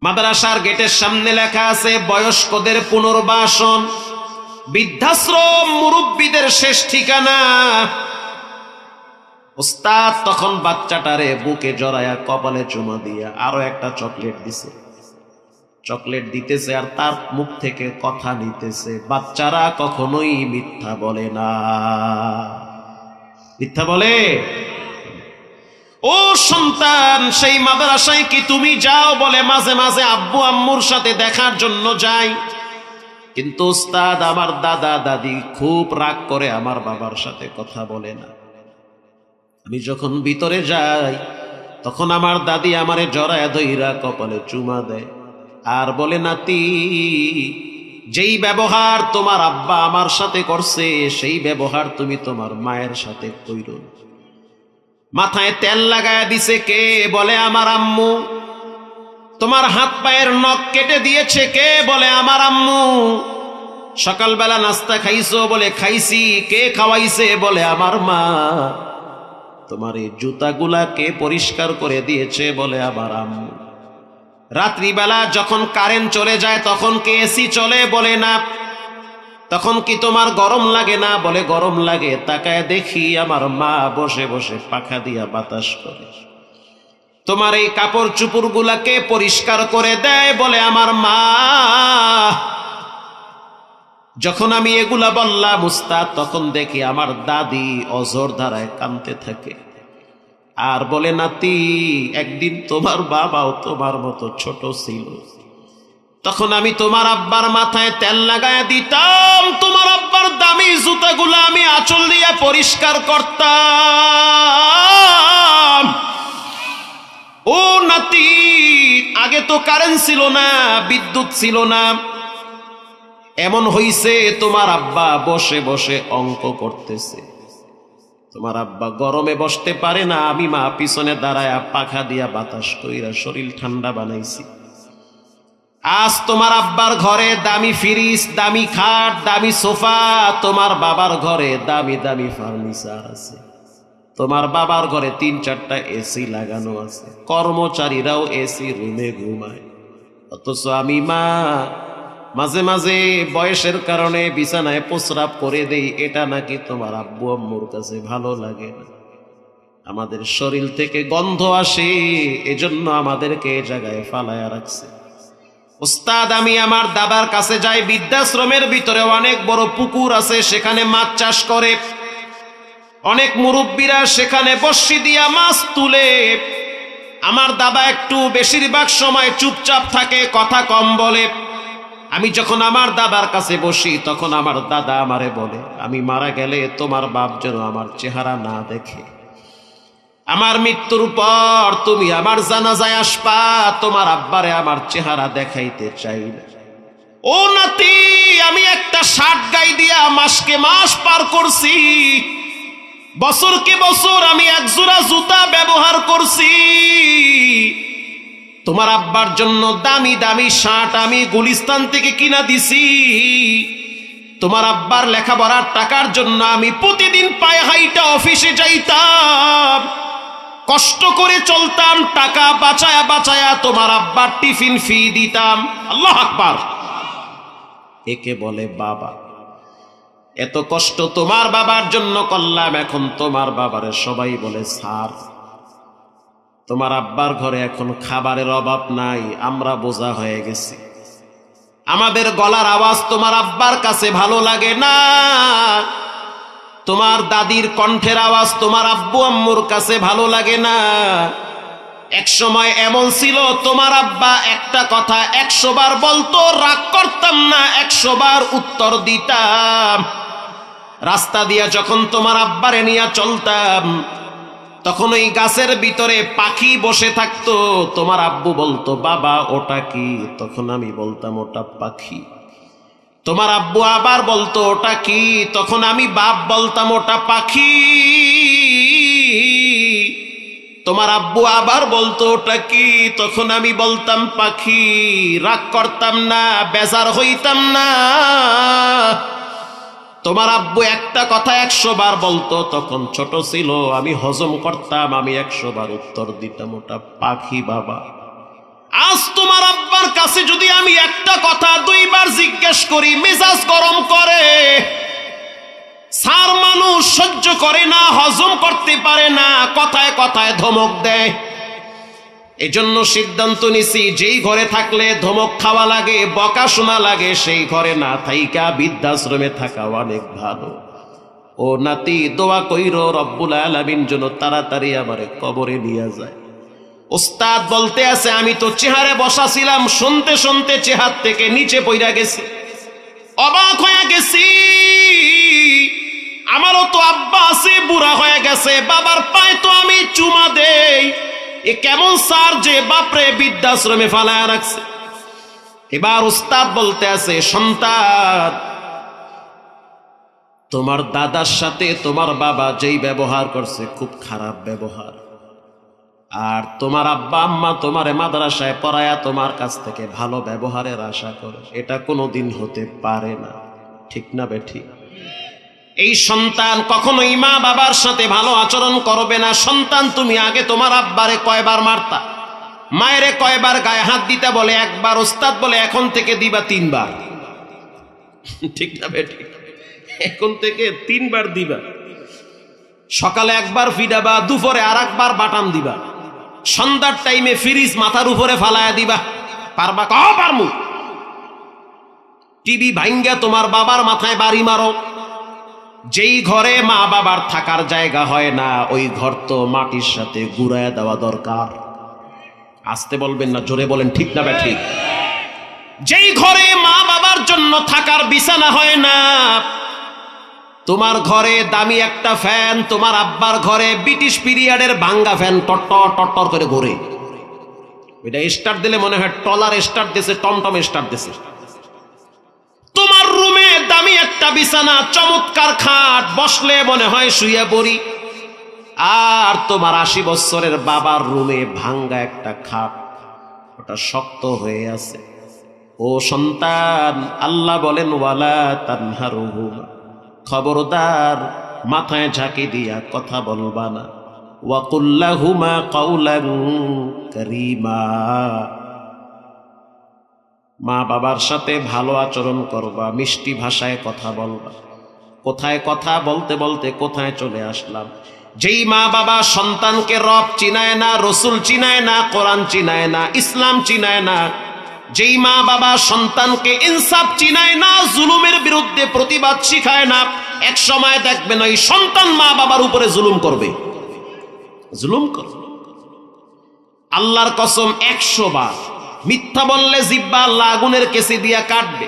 মাদ্রাসার গেটের সামনে লেখা আছে বয়স্কদের পুনর্বাসন, বৃদ্ধাশ্রম, মুরব্বীদের শেষ ঠিকানা। ওস্তাদ তখন বাচ্চাটারে বুকে জড়ায়া কপালে চুমা দিয়া আরো একটা চকলেট দিছে, চকলেট দিতেছে আর তার মুখ থেকে কথা নিতেছে। বাচ্চারা কখনোই মিথ্যা বলে না। মিথ্যা বলে? ও সন্তান, সেই মাদ্রাসায় কি তুমি যাও? বলে মাঝে মাঝে আব্বু আম্মুর সাথে দেখার জন্য যাই, কিন্তু ওস্তাদ আমার দাদা দাদি খুব রাগ করে আমার বাবার সাথে কথা বলে না। আমি যখন ভিতরে যাই তখন আমার দাদি আমারে জড়ায়া ধইরা কপালে চুমা দেয় আর বলে, নাতি, যেই ব্যবহার তোমার আব্বা আমার সাথে করছে সেই ব্যবহার তুমি তোমার মায়ের সাথে কইরো। মাথায় তেল লাগায় দিছে কে? বলে আমার আম্মু। তোমার হাত পায়ের নখ কেটে দিয়েছে কে? বলে আমার আম্মু। সকালবেলা নাস্তা খাইছো? বলে খাইছি। কে খাওয়াইছে? বলে আমার মা। তোমার এই জুতাগুলা কে পরিষ্কার করে দিয়েছে? বলে আমার আম্মু। রাত্রিবেলা যখন কারেন্ট চলে যায় তখন কি এসি চলে? বলে না। তখন কি তোমার গরম লাগে না? বলে গরম লাগে। তাকায় দেখি আমার মা বসে বসে পাখা দিয়া বাতাস করে। তোমার এই কাপড় চুপড় গুলাকে পরিষ্কার করে দেয়? বলে আমার মা। যখন আমি এগুলা বললাম উস্তাদ, তখন দেখি আমার দাদি অঝোর ধারায় কাঁদতে থাকে আর বলে, নাতি, একদিন তোমার বাবাও তোমার মতো ছোট ছিল। তখন আমি তোমার আব্বার মাথায় তেল লাগায় দিতাম, তোমার আব্বার দামি জুতাগুলা আমি আঁচল দিয়া পরিষ্কার করতাম। ও নাতি, আগে তো কারেন্ট ছিল না, বিদ্যুৎ ছিল না। এমন হইছে তোমার আব্বা বসে বসে অঙ্ক করতেছে। তোমার আব্বা গরমে বসতে পারে না, আমি মা পিছনে দাঁড়ায়া পাখা দিয়া বাতাস কইরা শরীর ঠান্ডা বানাইছি। আজ তোমার আব্বার ঘরে দামি ফ্রিজ, দামি খাট, দামি সোফা। তোমার বাবার ঘরে দামি দামি ফার্নিচার আছে। তোমার বাবার ঘরে 3-4টা এসি লাগানো আছে। কর্মচারীরাও এসি রুমে ঘুমায়। অথচ আমি মা মাঝে মাঝে বয়সের কারণে বিছানায় প্রস্রাব করে দেই। এটা নাকি তোমার আব্বু আম্মুর কাছে ভালো লাগে না। আমাদের শরীর থেকে গন্ধ আসে, এজন্য আমাদেরকে এ জায়গায় ফালায়া রাখছে। উস্তাদ, আমি আমার দাদার কাছে যাই। বৃদ্ধাশ্রমের ভিতরে অনেক বড় পুকুর আছে, সেখানে মাছ চাষ করে। অনেক মুরব্বীরা সেখানে বর্শি দিয়া মাছ তুলে। আমার দাদা একটু বেশিরভাগ সময় চুপচাপ থাকে, কথা কম বলে। আমি যখন আমার দাদার কাছে বসি তখন আমার দাদা আমারে বলে, আমি মারা গেলে তোমার বাপ যেন আমার চেহারা না দেখে। আমার মৃত্যুর পর তুমি আমার জানাজায় আসবা, তোমার আব্বারে আমার চেহারা দেখাইতে চাই না। ও নাতি, আমি একটা শার্ট গাই দিয়া মাসকে মাস পার করছি, বছরকে বছর আমি এক জোড়া জুতা ব্যবহার করছি। তোমার আব্বার জন্য দামি দামি শার্ট আমি গুলিস্তান থেকে কিনা দিছি। তোমার আব্বার লেখাপড়ার টাকার জন্য আমি প্রতিদিন পায়ে হাইটা অফিসে যাইতাম, কষ্ট করে চলতাম, টাকা বাঁচায়া বাঁচায়া তোমার আব্বার টিফিন ফি দিতাম। আল্লাহু আকবার। একে বলে বাবা। এত কষ্ট তোমার বাবার জন্য করলাম, এখন তোমার বাবারে সবাই বলে স্যার। তোমার আব্বার ঘরে এখন খাবারের অভাব নাই, আমরা বোঝা হয়ে গেছি। আমাদের গলার আওয়াজ তোমার আব্বার কাছে ভালো লাগে না। তোমার দাদির কণ্ঠের আওয়াজ তোমার আব্বু আম্মুর কাছে ভালো লাগে না। এক সময় এমন ছিল, তোমার আব্বা একটা কথা 100 বার বলতো, রাগ করতাম না, 100 বার উত্তর দিতাম। রাস্তা দিয়া যখন তোমার আব্বারে নিয়ে চলতাম তখন ওই গাছের ভিতরে পাখি বসে থাকতো। তোমার আব্বু বলতো, বাবা ওটা কি? তখন আমি বলতাম, ওটা পাখি। তোমার আব্বু আবার বলতো, ওটা কি? তখন আমি বাপ বলতাম, ওটা পাখি। তোমার আব্বু আবার বলতো, ওটা কি? তখন আমি বলতাম, পাখি। রাগ করতাম না, বেজার হইতাম না। তোমার আব্বু একটা কথা 100 বার বলতো, তখন ছোট ছিল, আমি হজম করতাম, আমি 100 বার উত্তর দিতাম, ওটা পাখি বাবা। আজ তোমার আব্বা কাছে যদি আমি একটা কথা দুইবার জিজ্ঞেস করি মেজাজ গরম করে। স্যার মানুষ সহ্য করে না, হজম করতে পারে না, কথায় কথায় ধমক দেয়। এজন্য সিদ্ধান্ত নিছি যেই ঘরে থাকলে ধমক খাওয়া লাগে, বকা শোনা লাগে, সেই ঘরে না থাইকা বৃদ্ধাশ্রমে থাকা অনেক ভালো। ও নাতি দোয়া কইরো রব্বুল আলামিন যেন তাড়াতাড়ি আমারে কবরে নিয়ে যায়। ওস্তাদ বলতে আছে আমি তো চেহারে বসা ছিলাম, শুনতে শুনতে চেহার থেকে নিচে পইরা গেছি, অবাক হয়ে গেছি। আমারও তো আব্বা আছে, বুড়া হয়ে গেছে, বাবার পায়ে তো আমি চুমা দেই। এ কেমন স্যার যে বাপরে বৃদ্ধাশ্রমে ফালায় রাখছে। এবার ওস্তাদ বলতে আছে সন্তান, তোমার দাদার সাথে তোমার বাবা যেই ব্যবহার করছে খুব খারাপ ব্যবহার, আর তোমার আব্বা আম্মা তোমারে মাদ্রাসায় পড়ায়া তোমার কাছ থেকে ভালো ব্যবহারের আশা করে, এটা কোনোদিন হতে পারে না। ঠিক না বেঠিক? এই সন্তান কখনোই মা বাবার সাথে ভালো আচরণ করবে না। সন্তান তুমি আগে তোমার আব্বারে কয়বার মারতা, মায়েরে কয়বার গায়ে হাত দিতে বলে একবার, ওস্তাদ বলে এখন থেকে দিবা 3 বার। ঠিক না বেঠিক? এখন থেকে 3 বার দিবা। সকালে একবার ফিডাবা, দুপুরে আর একবার বাটাম দিবা, সন্ধ্যার টাইমে ফ্রিজ মাথার উপরে ফালায়া দিবা। পারবা? পারমু। টিভি ভাঙ্গা তোমার বাবার মাথায় বাড়ি মারো। যেই ঘরে মা বাবার থাকার জায়গা হয় না, ওই ঘর তো মাটির সাথে গুড়ায় দেওয়া দরকার। আসতে বলবেন না, জোরে বলেন ঠিক না ঠিক? যেই ঘরে মা বাবার জন্য থাকার বিছানা হয় না, তোমার ঘরে দামি একটা ফ্যান, তোমার আব্বার ঘরে ব্রিটিশ পিরিয়ডের ভাঙ্গা ফ্যান টট্টর টট্টর করে ঘোরে। এটা স্টার্ট দিলে মনে হয় টলার স্টার্ট দিছে, টমটম স্টার্ট দিছে। তোমার রুমে দামি একটা বিছানা, চমৎকার খাট, বসলে মনে হয় শুয়ে পড়ি। আর তোমার 80 বছরের বাবার রুমে ভাঙ্গা একটা খাট, ওটা শক্ত হয়ে আছে। ও সন্তান, আল্লাহ বলেন ওয়ালা তানহারুহুমা, খবরদার মাথায় ঝাঁকি দিয়া কথা বলবা না। ওয়া কুল লাহুমা কাওলান কারীমা, মা বাবার সাথে ভালো আচরণ করবা, মিষ্টি ভাষায় কথা বলবা। কোথায় কথা বলতে বলতে কোথায় চলে আসলাম। যেই মা বাবা সন্তানকে রব চিনায় না, রসুল চিনায় না, কোরআন চিনায় না, ইসলাম চিনায় না, যেই মা বাবা সন্তানকে ইনসাফ চিনায় না, জুলুমের বিরুদ্ধে প্রতিবাদ শিখায় না, এক সময় দেখবেন ওই সন্তান মা বাবার উপরে জুলুম করবে। জুলুম করবে। আল্লাহর কসম 100 বার মিথ্যা বললে জিহ্বা আল্লাহ আগুনের কেসি দিয়া কাটবে।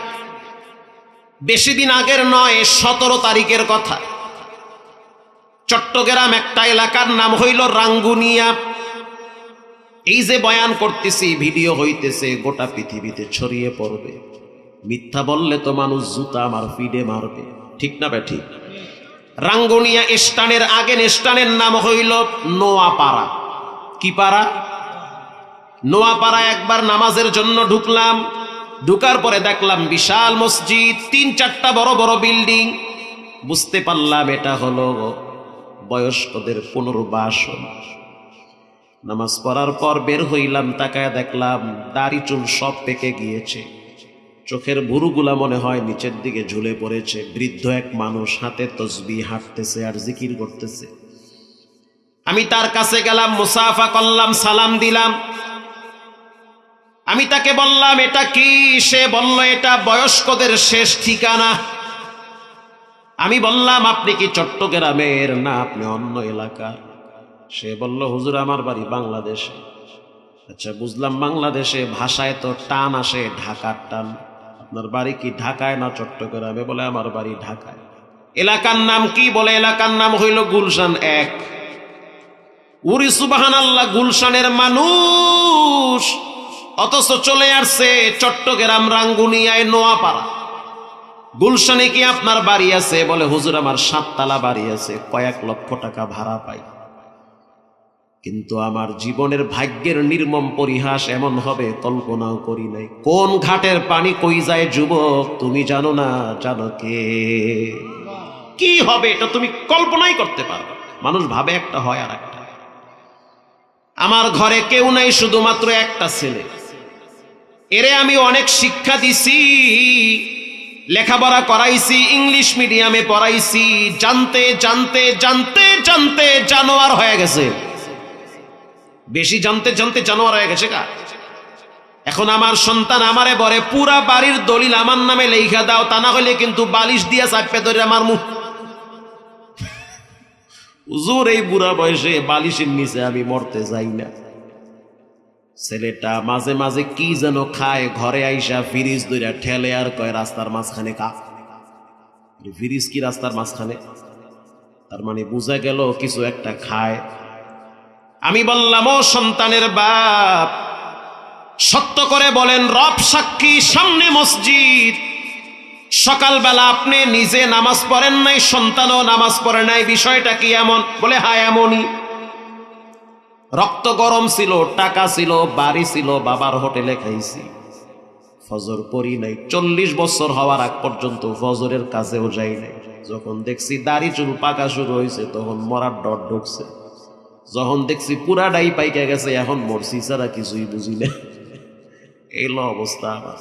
বেশি দিন আগের নয়, 17 তারিখের কথা। চট্টগ্রাম একটা এলাকার নাম হইল রাঙ্গুনিয়া। এই যে বয়ান করতেছি, ভিডিও হইতেছে, গোটা পৃথিবীতে ছড়িয়ে পড়বে। মিথ্যা বললে তো মানুষ জুতা আমার পিঠে মারবে। ঠিক না ঠিক? রাঙ্গুনিয়া স্টানের আগের স্টানের নাম হইল নোয়াপাড়া। কি পাড়া? নোয়াপাড়া। একবার নামাজের জন্য ঢুকলাম, ঢুকার পরে দেখলাম বিশাল মসজিদ, 3-4টা বড় বড় বিল্ডিং। বুঝতে পারলাম এটা হলো বয়স্কদের পুনর্বাসন। নামাজ পড়ার পর বের হইলাম, তাকায় দেখলাম দাড়ি চুল সব পেকে গিয়েছে, চোখের ভুরুগুলা মনে হয় নিচের দিকে ঝুলে পড়েছে। বৃদ্ধ এক মানুষ হাতে তসবিহ হাঁটতেছে আর জিকির করতেছে। আমি তার কাছে গেলাম, মুসাফা করলাম, সালাম দিলাম। আমি তাকে বললাম এটা কি? সে বলল এটা বয়স্কদের শেষ ঠিকানা। আমি বললাম আপনি কি চট্টগ্রামের? না, আপনি অন্য এলাকার। সে বলল হুজুর আমার বাড়ি বাংলাদেশে। আচ্ছা বুঝলাম, বাংলাদেশে ভাষায় তো টান আসে, ঢাকার টান। আপনার বাড়ি কি ঢাকায় না চট্টগ্রামে? বলে আমার বাড়ি ঢাকায়। এলাকার নাম কি? বলে এলাকার নাম হইল গুলশান 1। উরি সুবহানাল্লাহ, গুলশানের মানুষ, অথচ চলে আসছে চট্টগ্রাম রাঙ্গুনিয়ায় নোয়াপাড়া। গুলশানে কি আপনার বাড়ি আছে? বলে হুজুর আমার 7 তলা বাড়ি আছে, কয়েক লক্ষ টাকা ভাড়া পাই। কিন্তু আমার জীবনের ভাগ্যের নির্মম পরিহাস এমন হবে কল্পনাও করি নাই। কোন ঘাটের পানি কই যায় যুবক তুমি জানো না? জানো কে? কি হবে এটা তুমি কল্পনাই করতে পারো। মানুষ ভাবে একটা হয় আর একটা। আমার ঘরে কেউ নাই, শুধুমাত্র একটা ছেলে। এরে আমি অনেক শিক্ষা দিছি, লেখাপড়া করাইছি, ইংলিশ মিডিয়ামে পড়াইছি, জানতে জানতে জানতে জানতে জানোয়ার হয়ে গেছে, বেশি জানতে জানতে জানোয়ার হয়ে গেছে কা। এখন আমার সন্তান আমারে বলে পুরা বাড়ির দলিল আমার নামে লেখা দাও, তা না হলে কিন্তু বালিশ দিয়া চাপে ধরে আমার মুখ। হুজুর এই বুড়া বয়সে বালিশের নিচে আমি মরতে যাই না। ছেলেটা মাঝে মাঝে কি যেন খায়, ঘরে আইসা ফ্রিজ ধরে ঠেলে আর কয় রাস্তার মাঝখানে কা। ফ্রিজ কি রাস্তার মাঝখানে? তার মানে বুঝা গেল কিছু একটা খায়। আমি বললাম, ও সন্তানের বাপ, সত্য করে বলেন, রব সাক্ষী, সামনে মসজিদ, সকালবেলা আপনি নিজে নামাজ পড়েন নাই, সন্তানও নামাজ পড়ে নাই, বিষয়টা কি এমন? বলে হ্যাঁ এমনই। রক্ত গরম ছিল, টাকা ছিল, বাড়ি ছিল, বাবার হোটেলে খাইছি, ফজর পড়ি নাই, 40 বছর হওয়ার আগ পর্যন্ত ফজরের কাছেও যাই নাই। যখন দেখছি দাড়ি চুল পাকা শুরু হয়েছে তখন মরার ডর ঢুকছে, যখন দেখছি পুরাটাই পাইকা গেছে এখন মরছি ছাড়া কিছুই বুঝি না। এই অবস্থা আমার।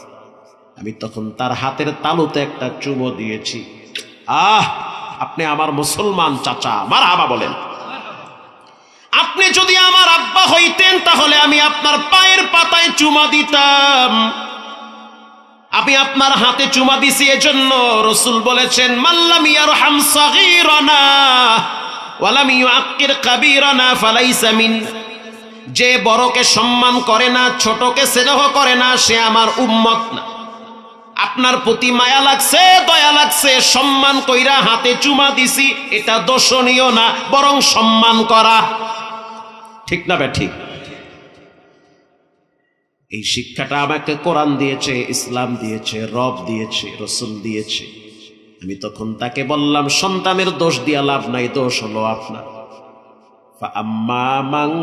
আমি তখন তার হাতের তালুতে একটা চুমো দিয়েছি। আপনি আমার মুসলমান চাচা, মারহাবা বলেন। আপনি যদি আমার আব্বা হইতেন তাহলে আমি আপনার পায়ের পাতায় চুমা দিতাম। আমি আপনার হাতে চুমা দিছি এজন্য রাসূল বলেছেন, মাল্লাম ইয়ারহাম সাগীরানা ওয়ালাম ইউআক্কির কাবীরানা ফালাইসা মিন। যে বড়কে সম্মান করে না, ছোটকে স্নেহ করে না, সে আমার উম্মত না। আপনার প্রতি মায়া লাগছে, দয়া লাগছে, সম্মান কইরা হাতে চুমা দিছি, এটা দোষণীয় না, বরং সম্মান করা। ঠিক না বে ঠিক? এই শিক্ষাটা আমাকে কোরআন দিয়েছে, ইসলাম দিয়েছে, রব দিয়েছে, রাসূল দিয়েছে। আমি তখন তাকে বললাম, সন্তানের দোষ দিয়া লাভ নাই, দোষ হলো আপনার। ফাআম্মা মান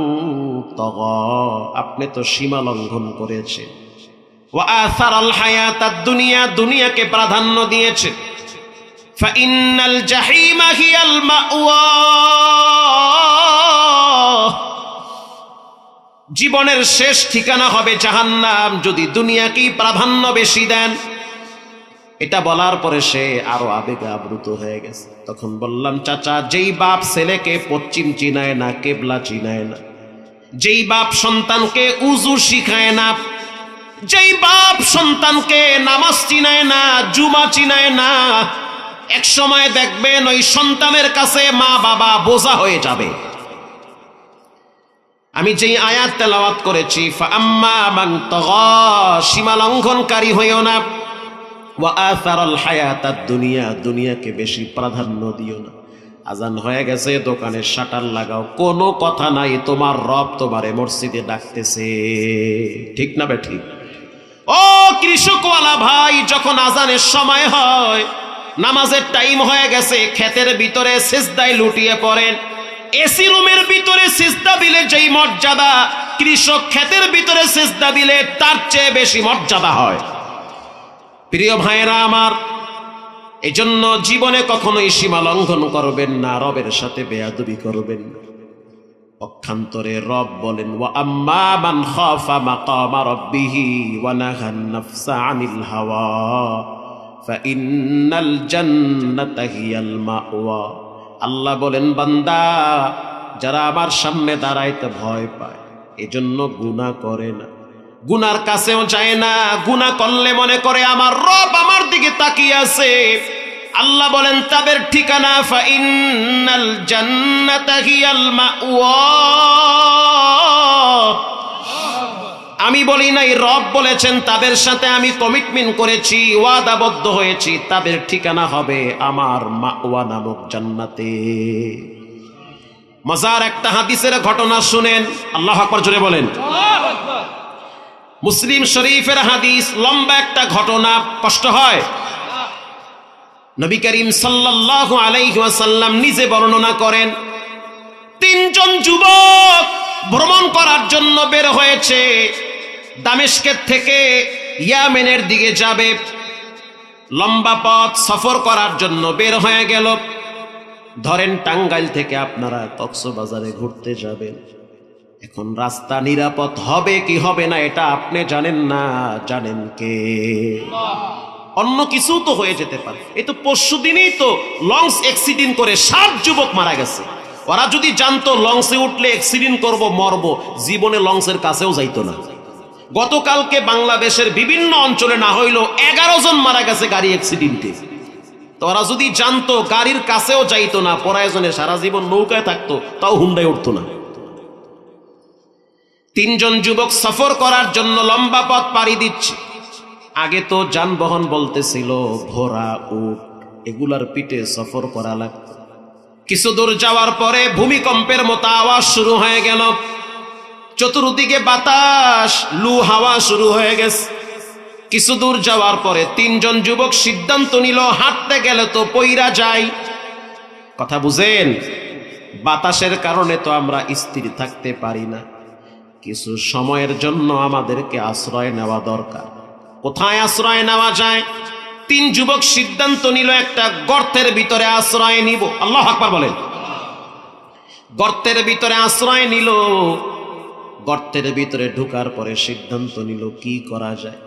তাগা, আপনি তো সীমা লঙ্ঘন করেছেন। ওয়া আসারাল হায়াতাদ দুনিয়া, দুনিয়াকে প্রাধান্য দিয়েছেন। ফাইন্নাল জাহিমা হিয়াল মাওয়া, জীবনের শেষ ঠিকানা হবে জাহান্নাম যদি দুনিয়াকেই প্রাধান্য বেশি দেন। এটা বলার পরে সে আরো আবেগে আপ্লুত হয়ে গেছে। তখন বললাম, চাচা, যেই বাপ ছেলেকে পশ্চিম চিনায় না, কেবলা চিনায় না, যেই বাপ সন্তানকে উজু শিখায় না, যেই বাপ সন্তানকে নামাজ চিনায় না, জুমা চিনায় না, এক সময় দেখবেন ওই সন্তানের কাছে মা বাবা বোঝা হয়ে যাবে। আমি যেই আয়াত তেলাওয়াত করেছি, ফাআম্মা মান তাগা, সীমা লঙ্ঘনকারী হইও না, ওয়া আসারাল হায়াতাদ দুনিয়া, দুনিয়াকে বেশি প্রাধান্য দিও না। আজান হয়ে গেছে, দোকানের শাটার লাগাও, কোনো কথা নাই, তোমার রব তোমারে মসজিদে ডাকতেছে। ঠিক না বে ঠিক? ও কৃষকওয়ালা ভাই, যখন আজানের সময় হয়, নামাজের টাইম হয়ে গেছে, ক্ষেতের ভিতরে সিজদায় লুটিয়ে পড়েন। এসি রুমের ভিতরে সিজদা দিলে যেই মর্যাদা, কৃষক ক্ষেতের ভিতরে সিজদা দিলে তার চেয়ে বেশি মর্যাদা হয়। প্রিয় ভাইরা আমার, এজন্য জীবনে কখনোই সীমা লঙ্ঘন করবেন না, রবের সাথে বেয়াদবি করবেন না। পক্ষান্তরে রব বলেন, ওয়া আম্মা মান খাফা মাকামা রাব্বিহি ওয়া নাহান নাফসা আনিল হাওয়া ফাইন্নাল জান্নাতা হিয়াল মাওয়া। আল্লাহ বলেন, বান্দা যারা আমার সামনে দাঁড়াইতে ভয় পায়, এজন্য গুনাহ করে না, গুনার কাছেও যায় না, গুনাহ করলে মনে করে আমার রব আমার দিকে তাকিয়ে আছে, আল্লাহ বলেন তাদের ঠিকানা ফাইন্নাল জান্নাতা হিয়াল মাওয়া। আমি বলি নাই, রব বলেছেন, তাদের সাথে আমি কমিটমেন্ট করেছি, ওয়াদাবদ্ধ হয়েছি, তাদের ঠিকানা হবে আমার মাওয়া নামক জান্নাতে। মজার একটা হাদিসের ঘটনা শুনেন, আল্লাহু আকবার জোরে বলেন। মুসলিম শরীফের হাদিস, লম্বা একটা ঘটনা, কষ্ট হয়। নবী করিম সাল্লাল্লাহু আলাইহি ওয়াসাল্লাম নিজে বর্ণনা করেন, 3 জন যুবক ভ্রমণ করার জন্য বের হয়েছে, দামেস্কের থেকে ইয়ামেনের দিকে যাবে, লম্বা পথ সফর করার জন্য বের হয়ে গেল। ধরেন টাঙ্গাইল থেকে আপনারা কক্সবাজারে ঘুরতে যাবেন, এখন রাস্তা নিরাপদ হবে কি হবে না এটা আপনি জানেন না, জানেন কে? অন্য কিছু তো হয়ে যেতে পারে। এই তো পরশু দিনই তো লঞ্চ অ্যাক্সিডেন্ট করে 7 যুবক মারা গেছে। ওরা যদি জানতো লঞ্চে উঠলে অ্যাক্সিডেন্ট করব, মরবো, জীবনে লঞ্চের কাছেও যাইতো না। গতকালকে বাংলাদেশের বিভিন্ন অঞ্চলে না হইলেও 11 জন মারা গেছে গাড়ি অ্যাক্সিডেন্টে। তো ওরা যদি জানতো গাড়ির কাছেও যাইতো না, প্রয়োজনে সারা জীবন নৌকায় থাকতো, তাও হুন্ডায় উঠতো না। 3 জন যুবক সফর করার জন্য লম্বা পথ পাড়ি দিচ্ছে। আগে তো যানবাহন বলতেছিল ঘোড়া, উট, এগুলার পিঠে সফর করা লাগত। কিছু দূর যাওয়ার পরে ভূমিকম্পের মতো আওয়াজ শুরু হয়ে গেল। চতুর্দিকে বাতাস, লু হাওয়া শুরু হয়ে গেছে। কিছু দূর যাওয়ার পরে 3 জন যুবক সিদ্ধান্ত নিল হাঁটতে গেলে তো পইরা যাই। কথা বুঝেন? বাতাসের কারণে তো আমরা স্থির থাকতে পারি না, কিছু সময়ের জন্য আমাদেরকে আশ্রয় নেওয়া দরকার। কোথায় আশ্রয় নেওয়া যায়? 3 যুবক সিদ্ধান্ত নিল একটা গর্তের ভিতরে আশ্রয় নিব। আল্লাহু আকবার বলেন। গর্তের ভিতরে আশ্রয় নিল। গর্তের ভিতরে ঢোকার পরে সিদ্ধান্ত নিল কি করা যায়।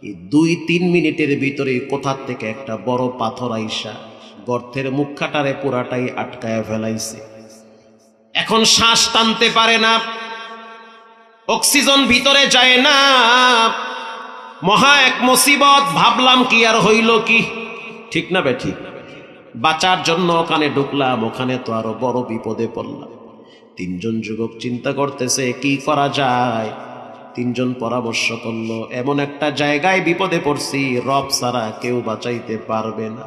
এই 2-3 মিনিটের ভিতরে কোথা থেকে একটা বড় পাথর আইসা গর্তের মুখখাটারে পুরাটাই আটকায় ফেলাইছে। এখন শ্বাস টানতে পারে না, অক্সিজেন ভিতরে যায় না। মহা এক মুসিবত। ভাবলাম কি আর হইল কি, ঠিক না বে ঠিক? বাঁচার জন্য ওখানে ঢুকলাম, ওখানে তো আরো বড় বিপদে পড়লাম। 3 জন যুবক চিন্তা করতেছে কি করা যায়। 3 জন পরামর্শ করলো, এমন একটা জায়গায় বিপদে পড়ছি, রব ছাড়া কেউ বাঁচাইতে পারবে না।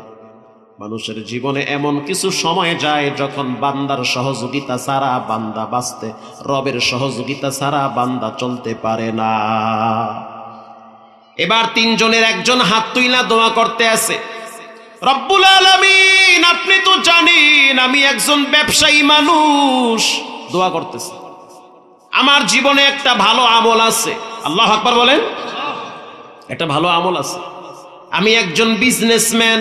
মানুষের জীবনে এমন কিছু সময় যায় যখন বান্দার সহযোগিতা ছাড়া বান্দা বাঁচতে, রবের সহযোগিতা ছাড়া বান্দা চলতে পারে না। এবার 3 জনের একজন হাত তুইলা দোয়া করতে আছে, রব্বুল আলামিন আপনি তো জানেন আমি একজন ব্যবসায়ী মানুষ। দোয়া করতেছে, আমার জীবনে একটা ভালো আমল আছে। আল্লাহু আকবার বলেন। একটা ভালো আমল আছে। আমি একজন বিজনেসম্যান,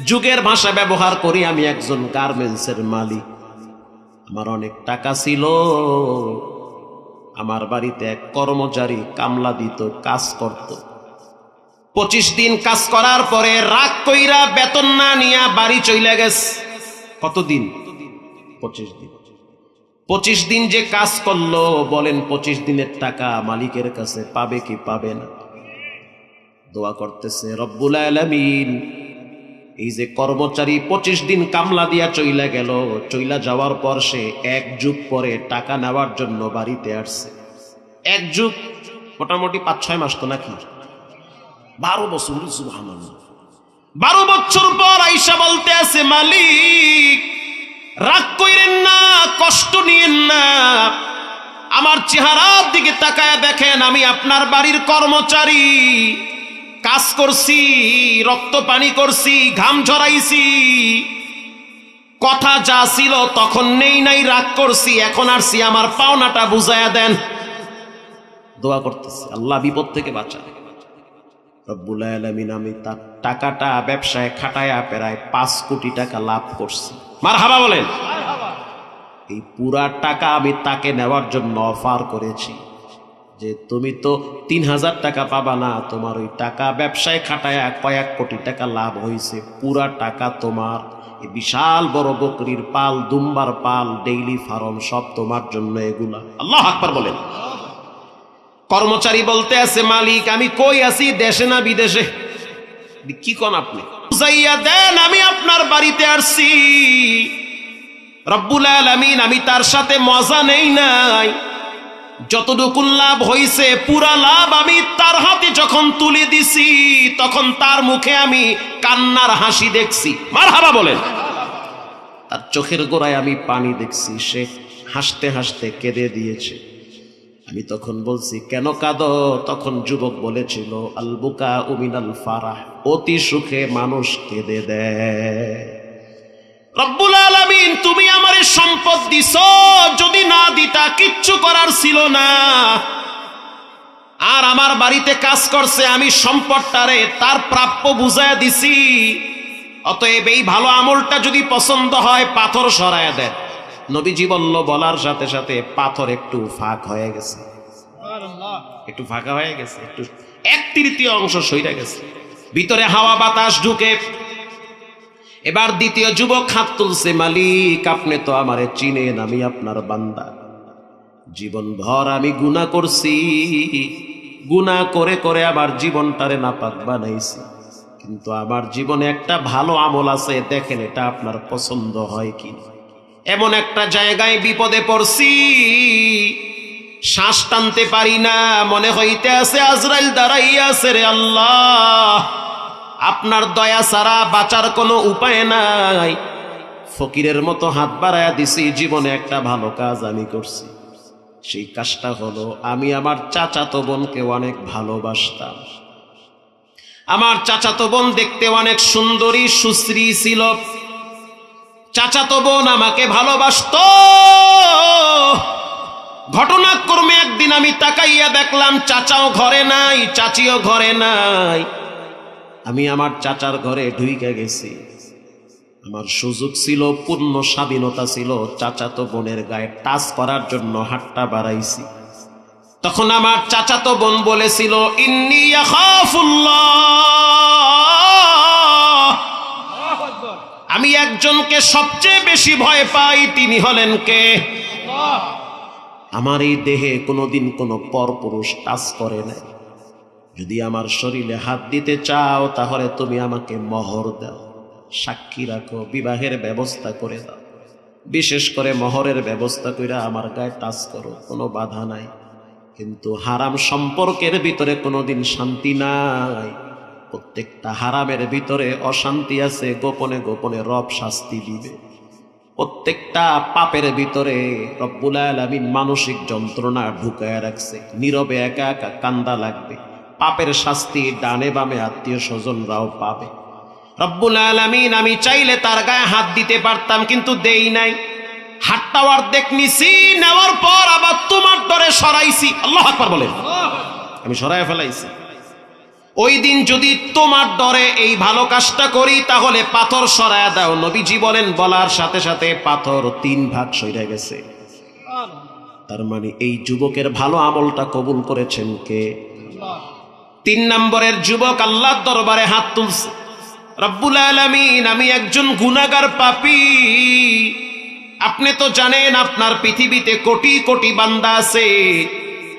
যুগের ভাষা ব্যবহার করি, আমি একজন গার্মেন্টসের মালিক। আমার অনেক টাকা ছিল। আমার বাড়িতে এক কর্মচারী কামলা দিত, কাজ করত। 25 দিন কাজ করার পরে রাগ কইরা বেতন না নিয়া বাড়ি চইলা গেছে। কতদিন? 25 দিন। 25 দিন যে কাজ করলো, বলেন 25 দিনের টাকা মালিকের কাছে পাবে কি পাবে না? দোয়া করতেছে, রব্বুল আলামিন এই যে কর্মচারী 25 দিন কামলা দিয়া চইলা গেল, চইলা যাওয়ার পর সে 1 যুগ পরে টাকা নেওয়ার জন্য বাড়িতে আসছে। 1 যুগ মোটামুটি 5-6 মাস তো নাকি? 12 বছর। সুবহানাল্লাহ। 12 বছর পর আইসা বলতে আছে, মালিক রাগ কইরেন না, কষ্ট নিয়েন না, আমার চেহারার দিকে তাকায় দেখেন, আমি আপনার বাড়ির কর্মচারী, কাজ করছি, রক্ত পানি করছি, ঘাম ঝরাইছি, কথা যা ছিল তখন নেই নাই, রাগ করছি, এখন আসছি, আমার পাওনাটা বুঝায়া দেন। দোয়া করতেছি, আল্লাহ বিপদ থেকে বাঁচা। রব্বুল আলামিন আমি তার টাকাটা ব্যবসায় খাটায়া প্রায় 5 কোটি টাকা লাভ করছি। মারহাবা বলেন। এই পুরা টাকা আমি তাকে নেওয়ার জন্য অফার করেছি যে তুমি তো 3000 টাকা পাবা না, তোমার ওই টাকা ব্যবসায় খাটায়া কয়েক কোটি টাকা লাভ হয়েছে, পুরা টাকা তোমার। এই বিশাল বড় বকরির পাল, দুম্বার পাল, ডেইলি ফার্ম সব তোমার জন্য এগুলা। আল্লাহু আকবার বলেন। কর্মচারী বলতে আছে, মালিক আমি কই আছি, দেশে না বিদেশে? কি কোন আপনি? বুঝাইয়া দেন আমি আপনার বাড়িতে আসছি। রব্বুল আলামিন আমি তার সাথে মজা নেই নাই, যতটুকু লাভ হইছে পুরা লাভ আমি তার হাতে যখন তুলে দিছি, তখন তার মুখে আমি কান্নার হাসি দেখছি। মারহাবা বলেন। তার চোখের গোড়ায় আমি পানি দেখছি, সে হাসতে হাসতে কেঁদে দিয়েছে। আমি তখন বলছি, কেন কাঁদো? তখন যুবক বলেছিল, আল বুকা মিনাল ফারাহ, অতি সুখে মানুষ কেঁদে দেয়। রব্বুল আলামিন তুমি আমারে সম্পদ দিছো, যদি না দিতা কিচ্ছু করার ছিল না। আর আমার বাড়িতে কাজ করছে, আমি সম্পদটারে তার প্রাপ্য বুঝায় দিছি। অতএব এই ভালো আমলটা যদি পছন্দ হয় পাথর সরায় দেন। নবীজি বলল, বলার সাথে সাথে পাথর একটু ফাঁক হয়ে গেছে, একটু ফাঁকা হয়ে গেছে, একটু 1/3 অংশ সইরা গেছে, ভিতরে হাওয়া বাতাস ঢুকে। এবার দ্বিতীয় যুবক হাত তুলছে, মালিক আপনি তো আমারে চিনেন, আমি আপনার বান্দা, জীবন ভর আমি গুনাহ করছি, গুনাহ করে করে আমার জীবনটারে নাপাক বানাইছি, কিন্তু আমার জীবনে একটা ভালো আমল আছে, দেখেন এটা আপনার পছন্দ হয় কি। এমন একটা জায়গায় বিপদে পড়ছি, শ্বাস টানতে পারি না, মনে হইতে আছে আজরাইল দাঁড়াইয়া আছে, রে আল্লাহ আপনার দয়া ছাড়া বাঁচার কোনো উপায় নাই। ফকিরের মতো হাত বাড়ায়া দিছি, জীবনে একটা ভালো কাজ আমি করছি। সেই কাজটা হলো, আমি আমার চাচাতো বোনকে অনেক ভালোবাসতাম। আমার চাচাতো বোন দেখতে অনেক সুন্দরী সুশ্রী ছিল, চাচাতো বোন আমাকে ভালোবাসতো। ঘটনাক্রমে একদিন আমি তাকাইয়া দেখলাম চাচাও ঘরে নাই, চাচিও ঘরে নাই। আমি আমার চাচার ঘরে ঢুইকা গেছি। আমার সুযোগ ছিল, পূর্ণ স্বাধীনতা ছিল, চাচাতো বোনের গায়ে টাচ করার জন্য হাতটা বাড়াইছি। তখন আমার চাচাতো বোন বলেছিল, ইন্নী আখাফুল্লাহ, আমি একজনকে সবচেয়ে বেশি ভয় পাই, তিনি হলেন কে? আমার এই দেহে কোনোদিন কোনো পরপুরুষ টাচ করে নাই। যদি আমার শরীরে হাত দিতে চাও তাহলে তুমি আমাকে মোহর দাও, সাক্ষী রাখো, বিবাহের ব্যবস্থা করে দাও, বিশেষ করে মোহরের ব্যবস্থা করে আমার গায়ে টাচ করো, কোনো বাধা নাই। কিন্তু হারাম সম্পর্কের ভিতরে কোনোদিন শান্তি নাই। প্রত্যেকটা হারামের ভিতরে অশান্তি আছে, গোপনে গোপনে রব শাস্তি দিবে। প্রত্যেকটা পাপের ভিতরে রব্বুল আলামিন মানসিক যন্ত্রণা ঢুকায় রাখছে, নীরবে একা একা কান্দা লাগবে। পাপের শাস্তি ডানে বামে আত্মীয় স্বজনরাও পাবে। রব্বুল আলামিন আমি চাইলে তার গায়ে হাত দিতে পারতাম, কিন্তু দেই নাই। হাতটা অর্ধেক নিছি, নেওয়ার পর আবার তোমার ডরে সরাইছি। আল্লাহু আকবার বলেন, আমি সরাই ফেলাইছি। ওই দিন যদি তোমার ডরে এই ভালো কাজটা করি তাহলে পাথর সরায়া দাও। নবীজি বলেন, বলার সাথে সাথে পাথর 3 ভাগ সইরা গেছে। তার মানে এই যুবকের ভালো আমলটা কবুল করেছেন কে? 3 নম্বরের যুবক আল্লাহর দরবারে হাত তুলছে, রব্বুল আলামিন আমি একজন গুনাহগার পাপী, আপনি তো জানেন আপনার পৃথিবীতে কোটি কোটি বান্দা আছে,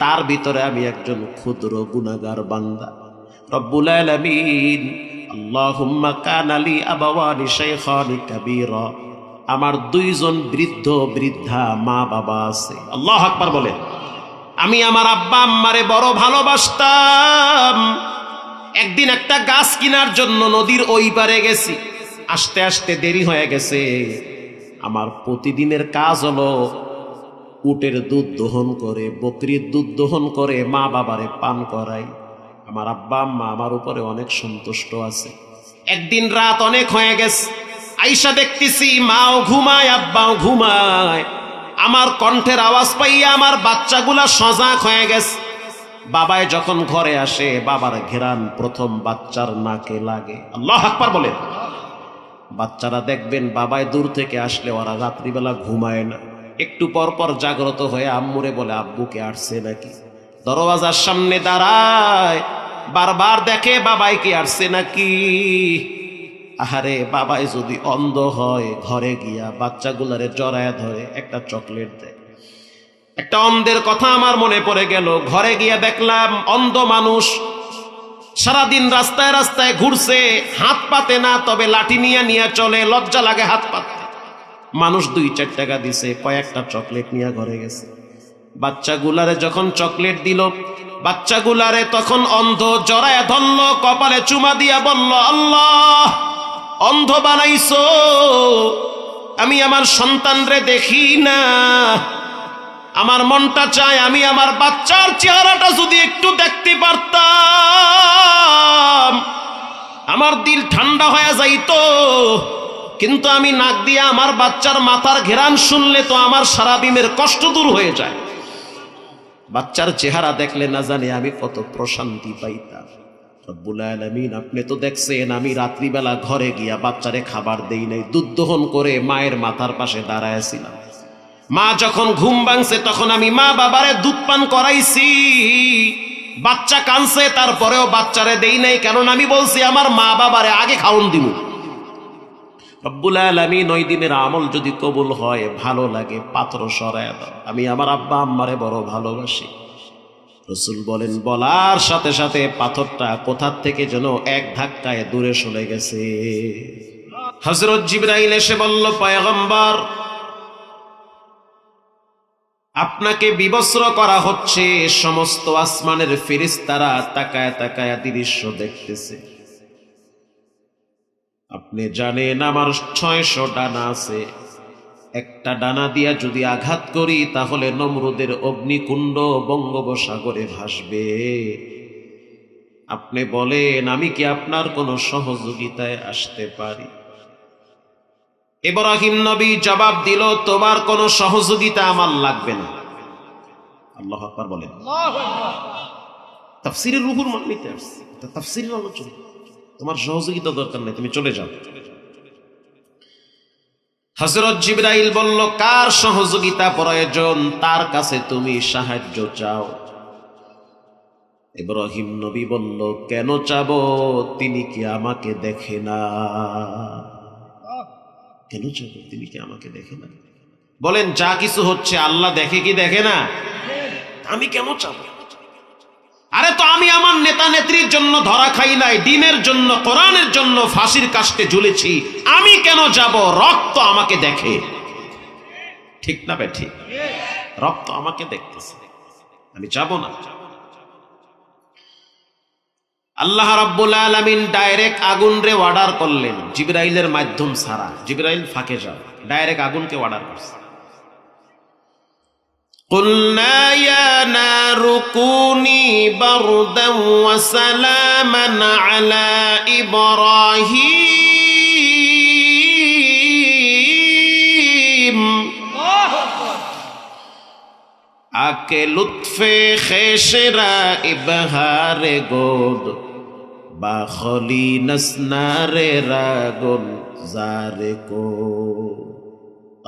তার ভিতরে আমি একজন ক্ষুদ্র গুনাহগার বান্দা। রব্বুল আলামিন আল্লাহুম্মা কানা লি আবাওয়ানি শাইখানি কাবীরা, আমার 2 জন বৃদ্ধ বৃদ্ধা মা বাবা আছে। আল্লাহু আকবার বলে, আমি আমার আব্বা আম্মারে বড় ভালোবাসতাম। একদিন একটা গাছ কেনার জন্য নদীর ওই পারে গেছি, আসতে আসতে দেরি হয়ে গেছে। আমার প্রতিদিনের কাজ হলো উটের দুধ দহন করে, বকরির দুধ দহন করে মা বাবারে পান করাই। আমার আব্বা আম্মা আমার উপরে অনেক সন্তুষ্ট আছে। একদিন রাত অনেক হয়ে গেছে, আইসা দেখতেছি মাও ঘুমায় আব্বাও ঘুমায়। আমার কণ্ঠের আওয়াজ পাইয়া আমার বাচ্চাগুলা সজাগ হয়ে গেছে। বাবায় যখন ঘরে আসে, বাবার ঘেরান প্রথম বাচ্চার নাকে লাগে। আল্লাহু আকবার বলেন। বাচ্চারা দেখবেন বাবায় দূর থেকে আসলে ওরা রাত্রিবেলা ঘুমায় না, একটু পর পর জাগ্রত হয়ে আম্মুরে বলে, আব্বুকে আসছে নাকি। দরওয়াজার সামনে দাঁড়ায়, বারবার দেখে বাবাই কি আসছে নাকি। আহারে, বাবাই যদি অন্ধ হয় ঘরে গিয়া বাচ্চাগুলারে জড়ায় ধরে একটা চকলেট দেয়। একটা অন্ধের কথা আমার মনে পড়ে গেল। ঘরে গিয়া দেখলাম অন্ধ মানুষ সারাদিন রাস্তায় রাস্তায় ঘুরছে, হাত পাতে না, তবে লাঠি নিয়ে নিয়ে চলে, লজ্জা লাগে হাত পাততে। মানুষ 2-4 টাকা দিছে, কয়েকটা চকলেট নিয়ে ঘরে গেছে। বাচ্চাগুলারে যখন চকলেট দিল, বাচ্চাগুলারে তখন অন্ধ জড়ায় ধরল, কপালে চুমা দিয়া বলল, আল্লাহ অন্ধ বানাইছো, আমি আমার সন্তানরে দেখি না, আমার মনটা চায় আমি আমার বাচ্চার চেহারাটা যদি একটু দেখতে পারতাম, আমার দিল ঠান্ডা হয়ে যাইতো। কিন্তু আমি নাক দিয়ে আমার বাচ্চার মাথার ঘেরান শুনলে তো আমার সারা দিনের কষ্ট দূর হয়ে যায়। বাচ্চার চেহারা দেখলে না জানি আমি কত প্রশান্তি পাইতাম। রব্বুল আলামিন আপনি তো দেখছেন আমি রাত্রিবেলা ঘরে গিয়া বাচ্চারে খাবার দেই নাই, দুধ দহন করে মায়ের মাথার পাশে দাঁড়ায়ছিলাম। মা যখন ঘুম ভাঙছে তখন আমি মা বাবারে দুধ পান করাইছি, বাচ্চা কানছে তারপরেও বাচ্চারে দেই নাই, কারণ আমি বলছি আমার মা বাবারে আগে খাওন দিব। রব্বুল আলামিন ওই দিনের আমল যদি কবুল হয়, ভালো লাগে, পাথর সরায় দাও। আমি আমার আব্বা আম্মারে বড় ভালোবাসি। রাসূল বলেন, বলার সাথে সাথে পাথরটা কোথার থেকে যেন এক ধাক্কায় দূরে সরে গেছে। হযরত জিবরাইল এসে বলল, পয়গম্বর আপনাকে বিবস্ত্র করা হচ্ছে। সমস্ত আসমানের ফেরেশতারা তাকায় তাকায় দৃশ্য দেখতেছে। আপনি জানেন আমার 600 ডানা আছে, একটা ডানা দিয়া যদি আঘাত করি তাহলে নমরুদের অগ্নিকুণ্ড বঙ্গোপসাগরে ভাসবে। আপনি বলেন আমি কি আপনার কোনো সহযোগিতায় আসতে পারি? ইব্রাহিম নবী জবাব দিল, তোমার কোনো সহযোগিতা আমার লাগবে না। আল্লাহু আকবার বলেন। তাফসীরের রূহুর মানিতে আসছে, এটা তাফসীরের আলোচনা। তোমার সহযোগিতা দরকার নেই, তুমি চলে যাও। হযরত জিবরাইল বলল, কার সহযোগিতা প্রয়োজন? তার কাছে তুমি সাহায্য চাও। ইব্রাহিম নবী বলল, কেন চাবো? তিনি কি আমাকে দেখে না? কেন চাবো? তিনি কি আমাকে দেখে না? বলেন, যা কিছু হচ্ছে আল্লাহ দেখে কি দেখে না? আমি কেন চাবো? আরে তো আমি আমার নেতা নেত্রীর জন্য ধরা খাই নাই, দিনের জন্য, কোরআনের জন্য ফাঁসির কাস্টে ঝুলেছি। আমি কেন যাব? রক্ত আমাকে দেখে, ঠিক না বে ঠিক? রক্ত আমাকে দেখতেছে, আমি যাব না। আল্লাহ রাব্বুল আলামিন ডাইরেক্ট আগুন রে অর্ডার করলেন, জিবরাইলের মাধ্যম ছাড়া। জিবরাইল ফাঁকে যাও, ডাইরেক্ট আগুনকে অর্ডার করছে। قلنا يا نار كوني بردا وسلاما على إبراهيم আকে লুৎফে খেশরা ইবহারে গোদ বাখলি নসনারে রাগল জারে কো।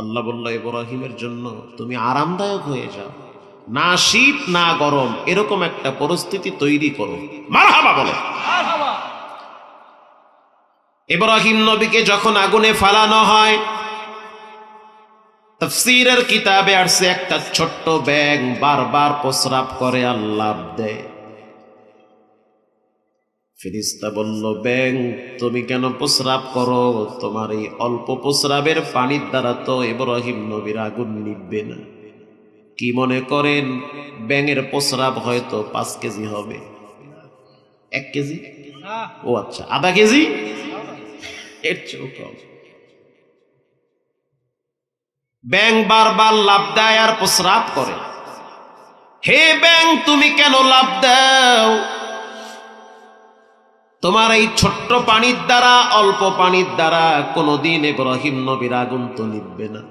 আল্লাহ বলল, ইব্রাহিমের জন্য তুমি আরামদায়ক হয়ে যাও, না শীত না গরম, এরকম একটা পরিস্থিতি তৈরি করো। মারহাবা বলো। ইব্রাহিম নবীকে যখন আগুনে ফালানো হয়, তাফসীরের কিতাবে আসছে একটা ছোট্ট ব্যাঙ বারবার প্রস্রাব করে আর লাফ দেয়। ফেরেশতা বলল, ব্যাঙ তুমি কেন প্রস্রাব করো? তোমার এই অল্প প্রস্রাবের পানির দ্বারা তো ইব্রাহিম নবীর আগুন নিভবে না। কি মনে করেন ব্যাঙের প্রস্রাব হয়তো 5 কেজি হবে? 1 কেজি? ও আচ্ছা, আধা কেজি? এর চেয়েও কম। ব্যাঙ বারবার লাফ দেয় আর প্রস্রাব করে। হে ব্যাঙ তুমি কেন লাফ দাও? তোমার এই ছোট্ট পানির দ্বারা, অল্প পানির দ্বারা কোনদিন ইব্রাহিম নবীর আগুন তো নিভবে না।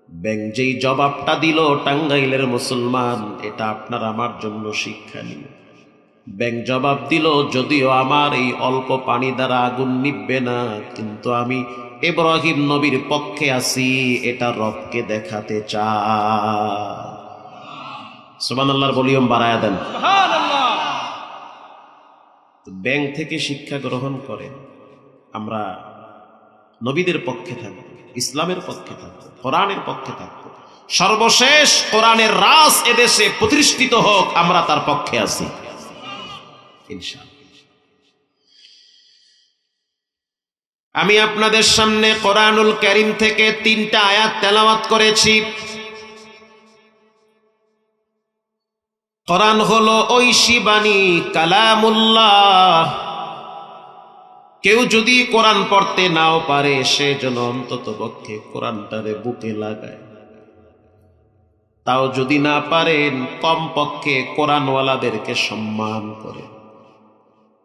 ব্যাঙ যেই জবাবটা দিল, টাঙ্গাইলের মুসলমান, এটা আপনার আমার জন্য শিক্ষণীয়। ব্যাঙ জবাব দিল, যদিও আমার এই অল্প পানি দ্বারা আগুন নিভবে না, কিন্তু আমি ইব্রাহিম নবীর পক্ষে আছি, এটা রবকে দেখাতে চাই। সুবহানাল্লাহর ভলিউম বাড়ায়া দেন। ব্যাঙ থেকে শিক্ষা গ্রহণ করে আমরা নবীদের পক্ষে থাকব, ইসলামের পক্ষে থাকব, কোরআনের পক্ষে থাকব। সর্বশেষ কোরআনের রাজ এদেশে প্রতিষ্ঠিত হোক, আমরা তার পক্ষে আছি ইনশাআল্লাহ। আমি আপনাদের সামনে কোরআনুল কারীম থেকে 3টা আয়াত তেলাওয়াত করেছি। কোরআন হলো ঐশী বাণী, কালামুল্লাহ। কেউ যদি কোরআন পড়তে নাও পারে, সে যেন অন্তত পক্ষে কোরআনটারে বুকে লাগায়। তাও যদি না পারেন, কম পক্ষে কোরআনওয়ালাদেরকে সম্মান করে।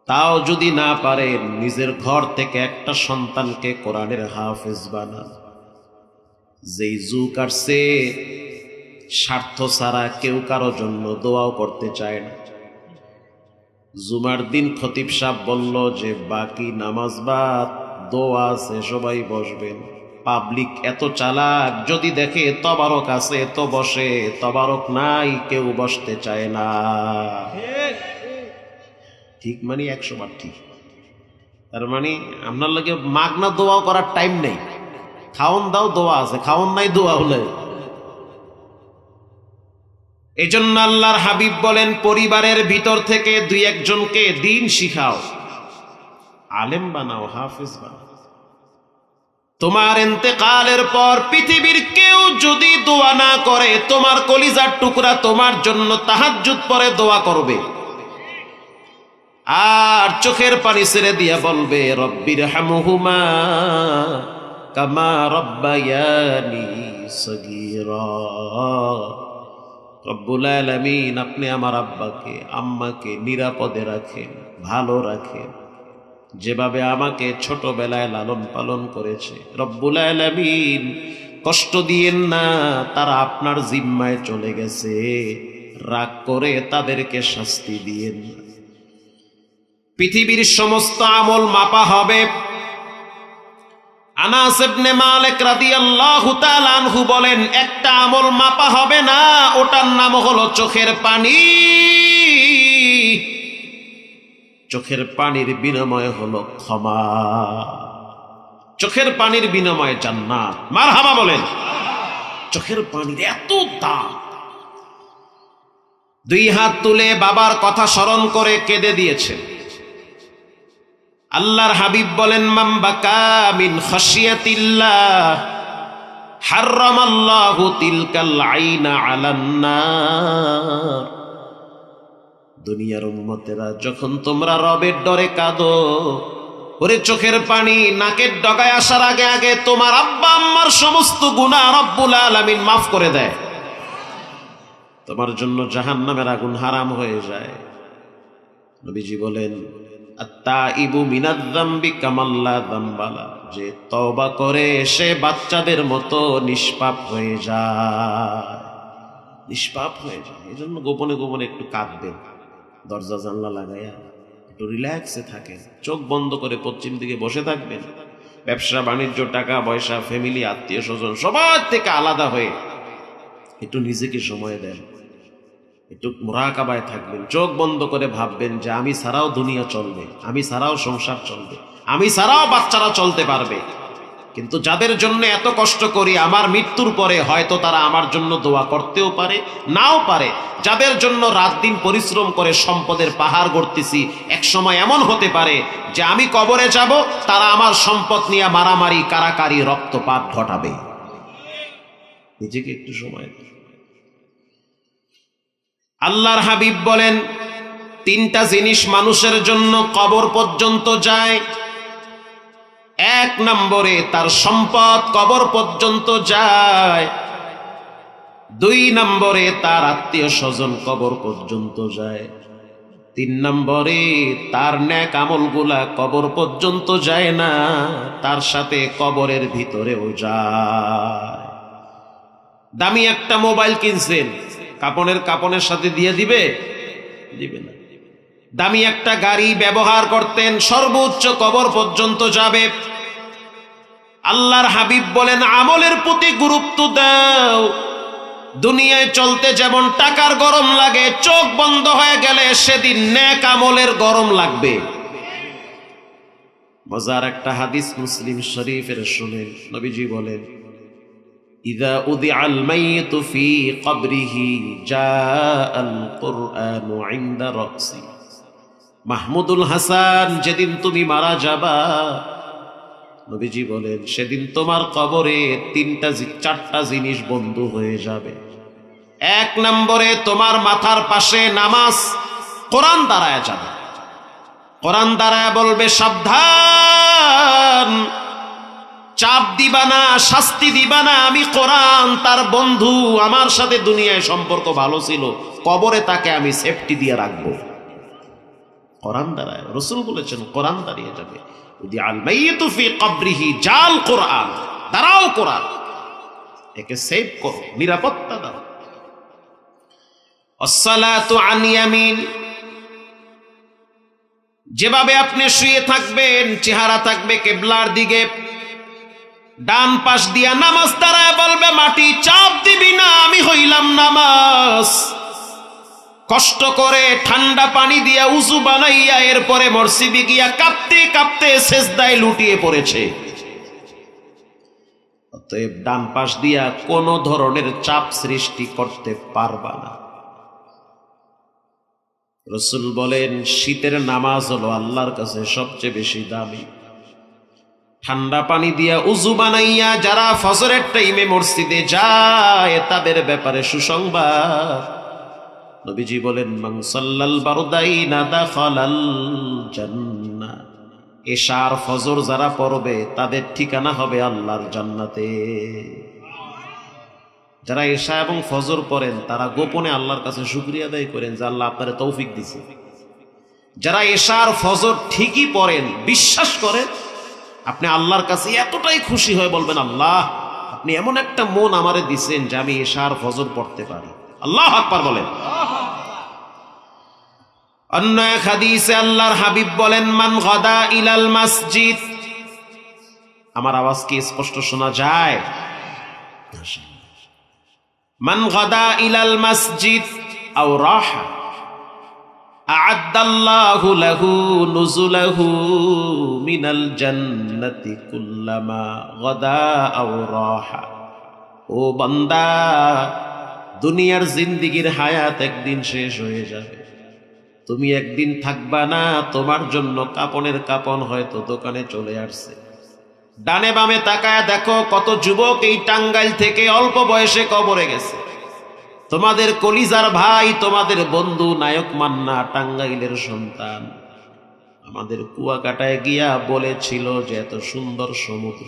তাও যদি না পারেন, নিজের ঘর থেকে একটা সন্তানকে কোরআনের হাফেজ বানান। যেই যুগ আসছে, স্বার্থ ছাড়া কেউ কারো জন্য দোয়াও করতে চায় না। জুমার দিন খতিব সাহেব বলল যে বাকি নামাজ বাদ, দোয়া আছে, সবাই বসবেন। পাবলিক এত চালাক, যদি দেখে তবারক আছে তো বসে, তবারক নাই কেউ বসতে চায় না। ঠিক মানে 100 বার ঠিক। তার মানে আপনার লাগে মাগনা দোয়া করার টাইম নেই। খাওন দাও দোয়া আছে, খাওন নাই দোয়া হলে। এই জন্য আল্লাহর হাবিব বলেন, পরিবারের ভিতর থেকে 2-1 জনকে দিন শিখাও, আলেম বানাও, হাফেজ বানাও। তোমার ইন্তেকালের পর পৃথিবীর কেউ যদি দোয়া না করে, তোমার কলিজার টুকরা তোমার জন্য তাহাজ্জুদ পড়ে দোয়া করবে, আর চোখের পানি ছেড়ে দিয়া বলবে, রব্বির হামহুমা কামা রব্বায়ানি সগীরা। রব্বুল আলামিন, আপনি আমার আব্বাকে আম্মাকে নিরাপদে রাখেন, ভালো রাখেন, যেভাবে আমাকে ছোটবেলায় লালন পালন করেছে। রব্বুল আলামিন, কষ্ট দিয়েন না, তারা আপনার জিম্মায় চলে গেছে, রাগ করে তাদেরকে শাস্তি দিয়েন না। পৃথিবীর সমস্ত আমল মাপা হবে। আনাস ইবনে মালিক রাদিয়াল্লাহু তাআলা আনহু বলেন, একটা আমল মাপা হবে না, ওটার নাম হলো চোখের পানি। চোখের পানির বিনিময় হলো ক্ষমা, চোখের পানির বিনিময়ে জান্নাত। মারহাবা বলেন। চোখের পানির এত দাম। 2 হাত তুলে বাবার কথা স্মরণ করে কেঁদে দিয়েছেন। আল্লাহর হাবিব বলেন, মান বাকা মিন খাশিয়াতিল্লাহ হারামাল্লাহু তিলকাল আইনা আলান নার। দুনিয়ার উম্মতেরা, যখন তোমরা রবের ডরে কাঁদো, ওরে চোখের পানি নাকের ডগায় আসার আগে আগে তোমার আব্বা আম্মার সমস্ত গুনাহ রব্বুল আলামিন মাফ করে দেয়। তোমার জন্য জাহান্নামের আগুন হারাম হয়ে যায়। নবীজি বলেন, আত্তাইবু মিনাজ যামবি কামাল্লা যামবালা, যে তওবা করে সে বাচ্চাদের মতো নিষ্পাপ হয়ে যায়, নিষ্পাপ হয়ে যায়। এই জন্য গোপনে গোপনে একটু কাঁদবেন, দরজা জানলা লাগাইয়া একটু রিল্যাক্সে থাকেন, চোখ বন্ধ করে পশ্চিম দিকে বসে থাকবেন। ব্যবসা বাণিজ্য, টাকা পয়সা, ফ্যামিলি, আত্মীয় স্বজন সবার থেকে আলাদা হয়ে একটু নিজেকে সময় দেন, একটু মুরাকাবায় থাকবেন। চোখ বন্ধ করে ভাববেন যে আমি ছাড়াও দুনিয়া চলবে, আমি ছাড়াও সংসার চলবে, আমি ছাড়াও বাচ্চারা চলতে পারবে। কিন্তু যাদের জন্য এত কষ্ট করি, আমার মৃত্যুর পরে হয়তো তারা আমার জন্য দোয়া করতেও পারে, নাও পারে। যাদের জন্য রাত দিন পরিশ্রম করে সম্পদের পাহাড় গড়তেছি, এক সময় এমন হতে পারে যে আমি কবরে যাব, তারা আমার সম্পদ নিয়ে মারামারি, কারাকারি, রক্তপাত ঘটাবে। নিজেকে একটু সময় দিন। আল্লাহর হাবিব বলেন, 3টা জিনিস মানুষের জন্য কবর পর্যন্ত যায়। 1 নম্বরে তার সম্পদ কবর পর্যন্ত যায়। 2 নম্বরে তার আত্মীয় স্বজন কবর পর্যন্ত যায়। 3 নম্বরে তার নেক আমলগুলা কবর পর্যন্ত যায় না, তার সাথে কবরের ভিতরেও যায়। দামি একটা মোবাইল কিনছেন, কাপনের সাথে দিয়ে দিবে? দিবে না। দামি একটা গাড়ি ব্যবহার করতেন, সর্বোচ্চ কবর পর্যন্ত যাবে। আল্লাহর হাবিব বলেন, আমলের প্রতি গুরুত্ব দাও। দুনিয়ায় চলতে যেমন টাকার গরম লাগে, চোখ বন্ধ হয়ে গেলে সেদিন নেক আমলের গরম লাগবে। মজার একটা হাদিস মুসলিম শরীফের শুনেন। নবীজি বলেন, ইযা উদিআল মাইয়িতু ফি কবরিহি জাআল কুরআনু ইনদা রাসি। মাহমুদুল হাসান, যেদিন তুমি মারা যাবা, নবীজি বলেন সেদিন তোমার কবরে 4টা জিনিস বন্ধ হয়ে যাবে। 1 নম্বরে তোমার মাথার পাশে নামাজ, কোরআন দাঁড়ায় যাবে। কোরআন দাঁড়ায় বলবে, সাবধান, চাপ দিবা না, শাস্তি দিবা না, আমি কোরআন, তার বন্ধু, আমার সাথে দুনিয়ায় সম্পর্ক ভালো ছিল, কবরে তাকে আমি সেফটি দিয়ে রাখবো। কোরআন দাঁড়ায়, রাসূল বলেছেন কোরআন দাঁড়িয়ে যাবে। উদিআল মাইয়িতু ফি কবরিহি জাল কোরআন, দাঁড়াও কোরআন, একে সেভ করো, নিরাপত্তা দাও। আসসালাতু আন ইয়ামিন, যেভাবে আপনি শুয়ে থাকবেন চেহারা থাকবে কিবলার দিকে, ডান পাশ দিয়া নামাজ দাঁড়ায় বলবে মাটি চাপ দিবি না, আমি হইলাম নামাজ। কষ্ট করে ঠান্ডা পানি দিয়া উযু বানাইয়া এরপরে মসজিদে গিয়া কাঁপতে কাঁপতে সেজদায় লুটিয়ে পড়েছে। অতএব ডান পাশ দিয়া কোনো ধরনের চাপ সৃষ্টি করতে পারবা না। রাসূল বলেন শীতের নামাজ হলো আল্লাহর কাছে সবচেয়ে বেশি দামি। ঠান্ডা পানি দিয়া উযু বানাইয়া যারা ফজরের টাইমে মসজিদে যায় তাদের ব্যাপারে সুসংবাদ। নবীজি বলেন মান সাল্লাল বারদাইনা দাখালাল জান্নাহ, এশার ফজর যারা পড়বে তাদের ঠিকানা হবে আল্লাহর জান্নাতে। যারা এশা এবং ফজর পড়েন তারা গোপনে আল্লাহর কাছে শুকরিয়া আদায় করেন যে আল্লাহ আপনারে তৌফিক দিছে। যারা এশার ফজর ঠিকই পড়েন, বিশ্বাস করেন, আপনি আল্লাহর কাছে এতটাই খুশি হয়ে বলবেন আল্লাহ আপনি এমন একটা মন আমারে দিছেন যে আমি এশার ফজর পড়তে পারি। আল্লাহু আকবার বলেন। অন্য এক হাদিসে আল্লাহর হাবিব বলেন মান গাদা ইলাল মসজিদ, আমার আওয়াজ কি স্পষ্ট শোনা যায়? মান গাদা ইলাল মসজিদ আও রাহা আ'আদ্দাল্লাহু লাহু নুজুলাহু মিনাল জান্নাতি কুল্লামা গাদা আও রাহা। ও বান্দা, দুনিয়ার জিন্দেগির হায়াত একদিন শেষ হয়ে যাবে, তুমি একদিন থাকবা না, তোমার জন্য কাপনের কাপন হয়তো দোকানে চলে আসছে। ডানে বামে তাকায় দেখো কত যুবক এই টাঙ্গাইল থেকে অল্প বয়সে কবরে গেছে। তোমাদের কলিজার ভাই, তোমাদের বন্ধু নায়ক মান্না টাঙ্গাইলের সন্তান আমাদের কুয়াকাটায় গিয়া বলেছিল যে এত সুন্দর সমুদ্র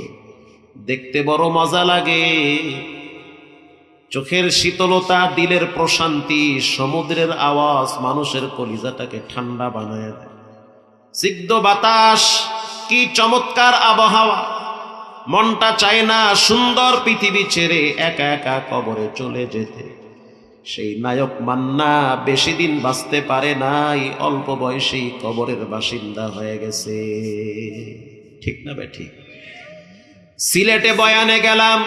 দেখতে বড় মজা লাগে, চোখের শীতলতা, দিলের প্রশান্তি, সমুদ্রের আওয়াজ মানুষের কলিজাটাকে ঠান্ডা বানায় দেয়। সিদ্ধ বাতাস, কি চমৎকার আবহাওয়া, মনটা চায় না সুন্দর পৃথিবী ছেড়ে একা একা কবরে চলে যেতে। সেই নায়ক মান্না বেশি দিন বাঁচতে পারে নাই, অল্প বয়সেই কবরের বাসিন্দা হয়ে গেছে। ঠিক না বেঠিক? সিলেটে বয়ানে গেলাম,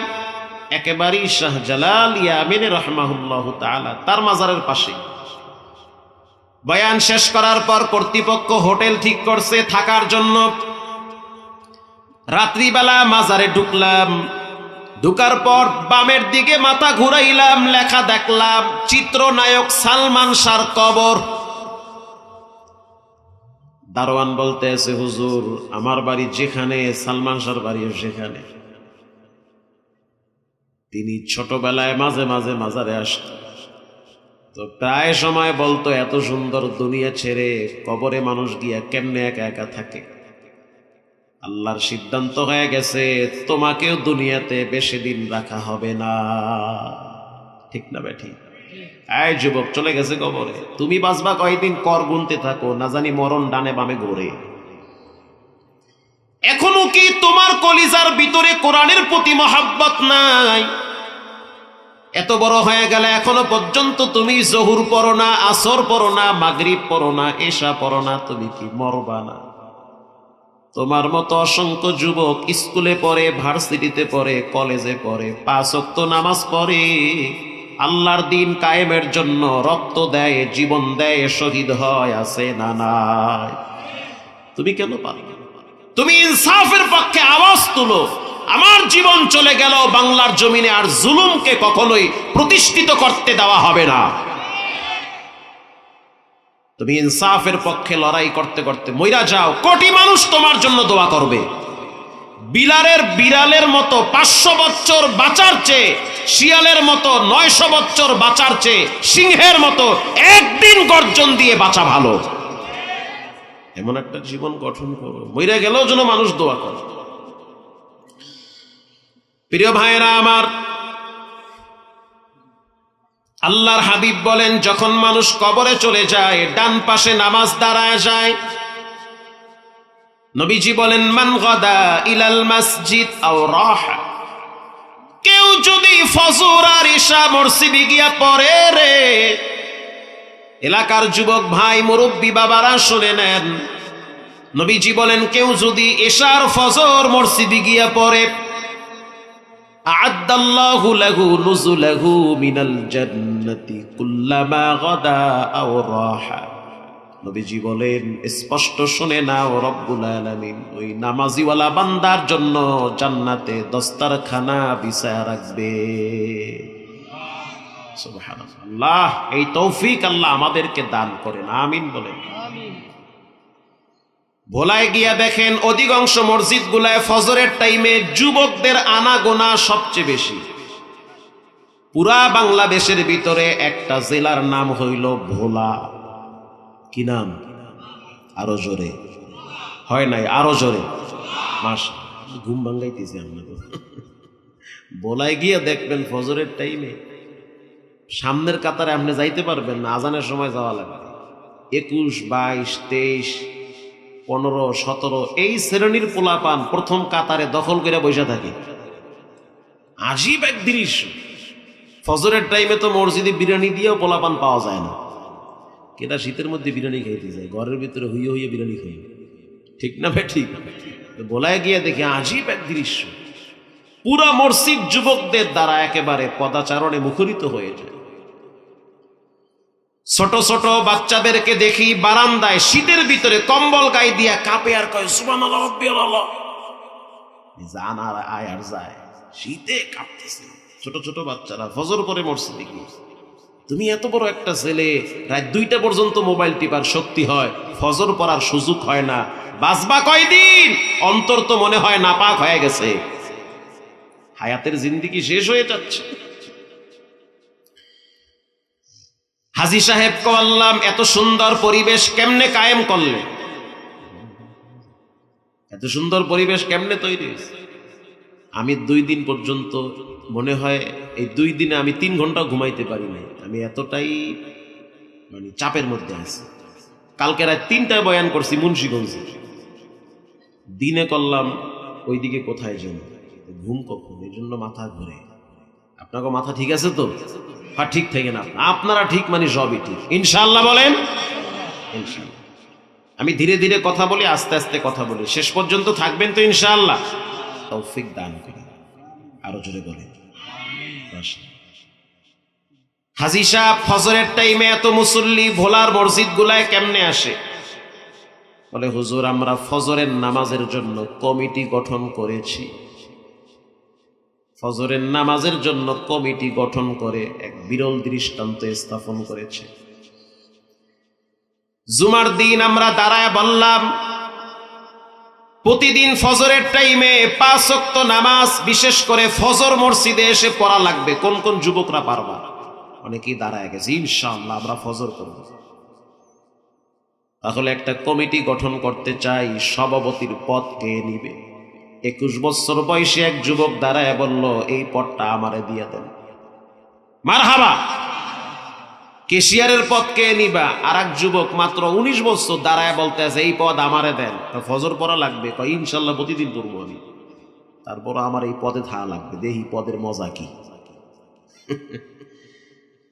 একেবারেই শাহজালাল ইয়ামিন রাহমাহুল্লাহু তাআলা তার মাজারের পাশে। বয়ান শেষ করার পর কর্তৃপক্ষ হোটেল ঠিক করছে থাকার জন্য। রাত্রিবেলা মাজারে ঢুকলাম, ঢুকার পর বামের দিকে মাথা ঘুরাইলাম, লেখা দেখলাম চিত্রনায়ক সালমান শাহর কবর। দারোয়ান বলতে আছে হুজুর আমার বাড়ি যেখানে সালমান শাহর বাড়িও সেখানে। তিনি ছোটবেলায় মাঝে মাঝে মাজারে আসতেন, তো প্রায় সময় বলতো এত সুন্দর দুনিয়া ছেড়ে কবরে মানুষ গিয়া কেমনে একা একা থাকে। আল্লাহর সিদ্ধান্ত হয়ে গেছে তোমাকেও দুনিয়াতে বেশি দিন রাখা হবে না। ঠিক না বেঠি? এই যুবক চলে গেছে কবরে, তুমি বাঁচবা কয়দিন, কর গুনতে থাকো, না জানি মরণ ডানে বামে ঘোরে। এখনো কি তোমার কলিজার ভিতরে কোরআনের প্রতি মহাব্বত নাই? এত বড় হয়ে গেলে এখনো পর্যন্ত তুমি জহুর পড়ো না, আসর পড়ো না, মাগরিব পড়ো না, এশা পড়ো না, তুমি কি মরবা না? তোমার মতো অসংখ্য যুবক স্কুলে পড়ে, ভার্সিটিতে পড়ে, কলেজে পড়ে, 5 ওয়াক্ত নামাজ পড়ে, আল্লাহর দিন কায়েমের জন্য রক্ত দেয়, জীবন দেয়, শহীদ হয়, আছে না নাই? তুমি কেন পারবে? তুমি ইনসাফের পক্ষে আওয়াজ তুলো। আমার জীবন চলে গেল বাংলার জমিনে আর জুলুমকে কখনোই প্রতিষ্ঠিত করতে দেওয়া হবে না। তুমি ইনসাফের পক্ষে লড়াই করতে করতে মইরা যাও, কোটি মানুষ তোমার জন্য দোয়া করবে। বিড়ালের মতো 500 বছর বাঁচার চেয়ে, শিয়ালের মতো 900 বছর বাঁচার চেয়ে, সিংহের মতো একদিন গর্জন দিয়ে বাঁচা ভালো। এমন একটা জীবন গঠন করো, মইরা গেলেও যেন মানুষ দোয়া করে। প্রিয় ভাইরা আমার, আল্লাহর হাবিব বলেন যখন মানুষ কবরে চলে যায় ডান পাশে নামাজ দাঁড়ায় যায়। নবীজি বলেন মান গাদা ইলাল মসজিদ আও রাহা, কেউ যদি ফজর আর ইশা মসজিদে গিয়া পড়ে রে, এলাকার যুবক ভাই মুরব্বী বাবারা শুনে নেন, নবীজি বলেন কেউ যদি ইশা আর ফজর মসজিদে গিয়া পড়ে, আ'আদ্দাল্লাহু লাহু নুজুলাহু মিনাল জান্নাতি কুল্লামা গাদা আও রাহা। নবীজি বলেন, স্পষ্ট শুনে নাও, রব্বুল আলামিন ওই নামাজিওয়ালা বান্দার জন্য জান্নাতে দস্তারখানা বিছায়া রাখবে। সুবহানাল্লাহ। এই তৌফিক আল্লাহ আমাদেরকে দান করেন, আমিন বলেন। ভোলায় গিয়া দেখেন অধিকাংশ মসজিদ গুলায় ফজরের টাইমে যুবকদের আনাগোনা সবচেয়ে বেশি। পুরা বাংলাদেশের ভিতরে একটা জেলার নাম হইল ভোলা। কি নাম? আরো জোরে হয় নাই, আরো জোরে। মাশাআল্লাহ, ঘুম ভাঙ্গাইতেছে আপনাকে। ভোলায় গিয়া দেখবেন ফজরের টাইমে সামনের কাতারে আপনি যাইতে পারবেন না, আজানের সময় যাওয়া লাগবে। 21, 22, 23, 15, 17 এই শ্রেণীর পোলাপান প্রথম কাতারে দখল করে বসে থাকে। আজীব এক দৃশ্য। ফজরের টাইমে তো মসজিদে বিরিয়ানি দিয়েও পোলাপান পাওয়া যায় না। কেটা শীতের মধ্যে বিরিয়ানি খাইতে যায়, ঘরের ভিতরে হইয়ে হইয়ে বিরিয়ানি খাই, ঠিক না ভাই? ঠিক। বলায় গিয়ে দেখি আজীব এক দৃশ্য। পুরা মসজিদ যুবকদের দ্বারা একেবারে পদাচারণে মুখরিত হয়ে যায়। ছোট ছোট বাচ্চাদেরকে দেখি বারান্দায় শীতের ভিতরে কম্বল গায়ে দিয়া কাঁপে আর কয় সুবহানাল্লাহ রাব্বিয়াল্লাহ। জান আর আয় আর যায়, শীতে কাঁপতেছে ছোট ছোট বাচ্চারা। ফজর পরে মসজিদে গিয়ে তুমি এত বড় একটা ছেলে, রাত 2টা পর্যন্ত মোবাইল টিপার শক্তি হয়, ফজর পড়ার সুযোগ হয় না, বাঁচবা কয়দিন? অন্তর তো মনে হয় নাপাক হয়ে গেছে, হায়াতের জিন্দেগি শেষ হয়ে যাচ্ছে। হাজী সাহেব বললাম, এত সুন্দর পরিবেশ কেমনে কায়েম করলে? এত সুন্দর পরিবেশ কেমনে তৈরি হয়েছে? আমি 2 দিন পর্যন্ত মনে হয় এই 2 দিনে আমি 3 ঘন্টা ঘুমাইতে পারি নাই। আমি এতটাই মানে চাপের মধ্যে আছি। কালকে রাত 3টায় বয়ান করছি মুন্সিগঞ্জে। দিনে করলাম ওইদিকে কোথায় যেন, ঘুম কখন, এই জন্য মাথা ঘুরে। আপনাকে মাথা ঠিক আছে তো? হ্যাঁ, ঠিক থাকে না? আপনারা ঠিক মানে সবই ঠিক, ইনশাআল্লাহ বলেন। ইনশাআল্লাহ। আমি ধীরে ধীরে কথা বলি, আস্তে আস্তে কথা বলি, শেষ পর্যন্ত থাকবেন তো ইনশাআল্লাহ। তৌফিক দান করেন, আরো জোরে বলেন। হাজী সাহেব, ফজরের টাইমে এত মুসল্লি ভোলার মসজিদ গুলায় কেমনে আসে? বলে, হুজুর আমরা ফজরের নামাজের জন্য কমিটি গঠন করেছি। ফজরের নামাজের জন্য কমিটি গঠন করে এক বিরল দৃষ্টান্ত স্থাপন করেছে। জুমার দিন আমরা দাঁড়ায় বললাম, প্রতিদিন ফজরের টাইমে 5 ওয়াক্ত নামাজ বিশেষ করে ফজর মসজিদে এসে পড়া লাগবে। কোন কোন যুবকরা পারবা? অনেকেই দাঁড়ায় গেছে, ইনশাআল্লাহ আমরা ফজর করব। তাহলে একটা কমিটি গঠন করতে চাই, সভাপতির পদ কে নিবে? 21 বছর বয়সী এক যুবক দাঁড়ায় বলল, এই পদটা আমারে দিয়ে দেন। মারহাবা। কেশিয়ারের পদ কে নিবা? আর এক যুবক মাত্র 19 বছর দাঁড়ায় বলতে আছে, এই পদ আমারে দেন। ফজর পড়া লাগবে, কয় ইনশাল্লাহ প্রতিদিন পড়বো আমি, তারপর আমার এই পদে থাকা লাগবে, দেখি পদের মজা কি।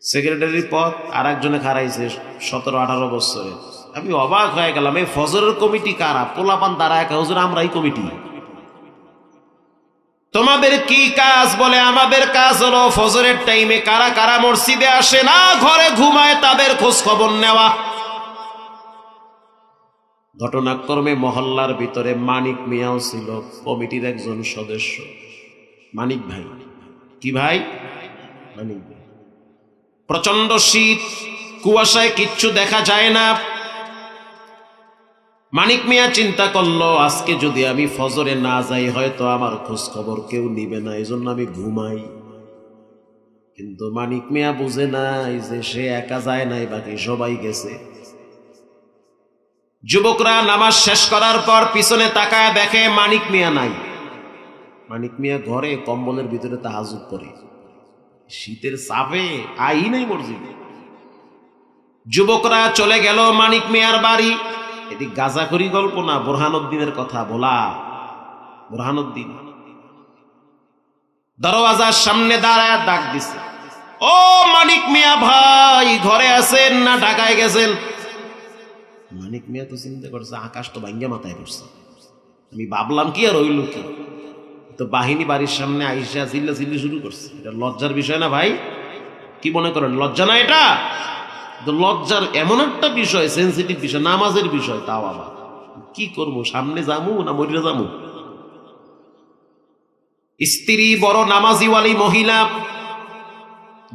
সেক্রেটারি পদ আর একজনে খারাইছে 17-18 বছরে। আমি অবাক হয়ে গেলাম, এই ফজরের কমিটি কারা? পোলাপান দাঁড়ায়, হুজুর আমরাই কমিটি। তোমাদের কি কাজ? বলে, আমাদের কাজ হলো ফজরের টাইমে কারা কারা মসজিদে আসে না, ঘরে ঘুমায়, তাদের খোঁজ খবর নেওয়া। ঘটনাক্রমে মহল্লার ভিতরে মানিক মিয়াও ছিল কমিটির একজন সদস্য। মানিক ভাই। কি ভাই? মানিক ভাই। প্রচন্ড শীত, কুয়াশায় কিচ্ছু দেখা যায় না। মানিক মিয়া চিন্তা করলো, আজকে যদি আমি ফজরে না যাই হয়তো আমার খোঁজ খবর কেউ নিবে না, এজন্য আমি ঘুমাই। কিন্তু মানিক মিয়া বুঝে নাই যে সে একা যায় নাই, বাকি সবাই গেছে। যুবকরা নামাজ শেষ করার পর পিছনে তাকায় দেখে মানিক মিয়া নাই। মানিক মিয়া ঘরে কম্বলের ভিতরে তাহাজ্জুদ করে, শীতের চাপে আই নাই মসজিদে। যুবকরা চলে গেল মানিক মিয়ার বাড়ি। এটি গাজাখড়ি গল্প না, বোরহানুদ্দিনের কথা বলা। বোরহানুদ্দিন দরওয়াজার সামনে দাঁড়ায় ডাক দিছে, ও মানিক মিয়া ভাই, ঘরে আছেন না ঢাকায় গেছেন? মানিক মিয়া তো চিন্তা করছে, আকাশ তো ভাঙ্গা মাথায় পড়ছে। আমি ভাবলাম কি আর হইল কি, তো বাহিনী বাড়ির সামনে আইসা চিল্লা চিল্লি শুরু করছে। এটা লজ্জার বিষয় না ভাই? কি মনে করেন লজ্জা না এটা? তো লজ্জার এমন একটা বিষয়, সেন্সিটিভ বিষয়, নামাজের বিষয়, তাও আবার কি করবো, সামনে যামু না মরিয়া যামু? স্ত্রী বড় নামাজিওয়ালি মহিলা,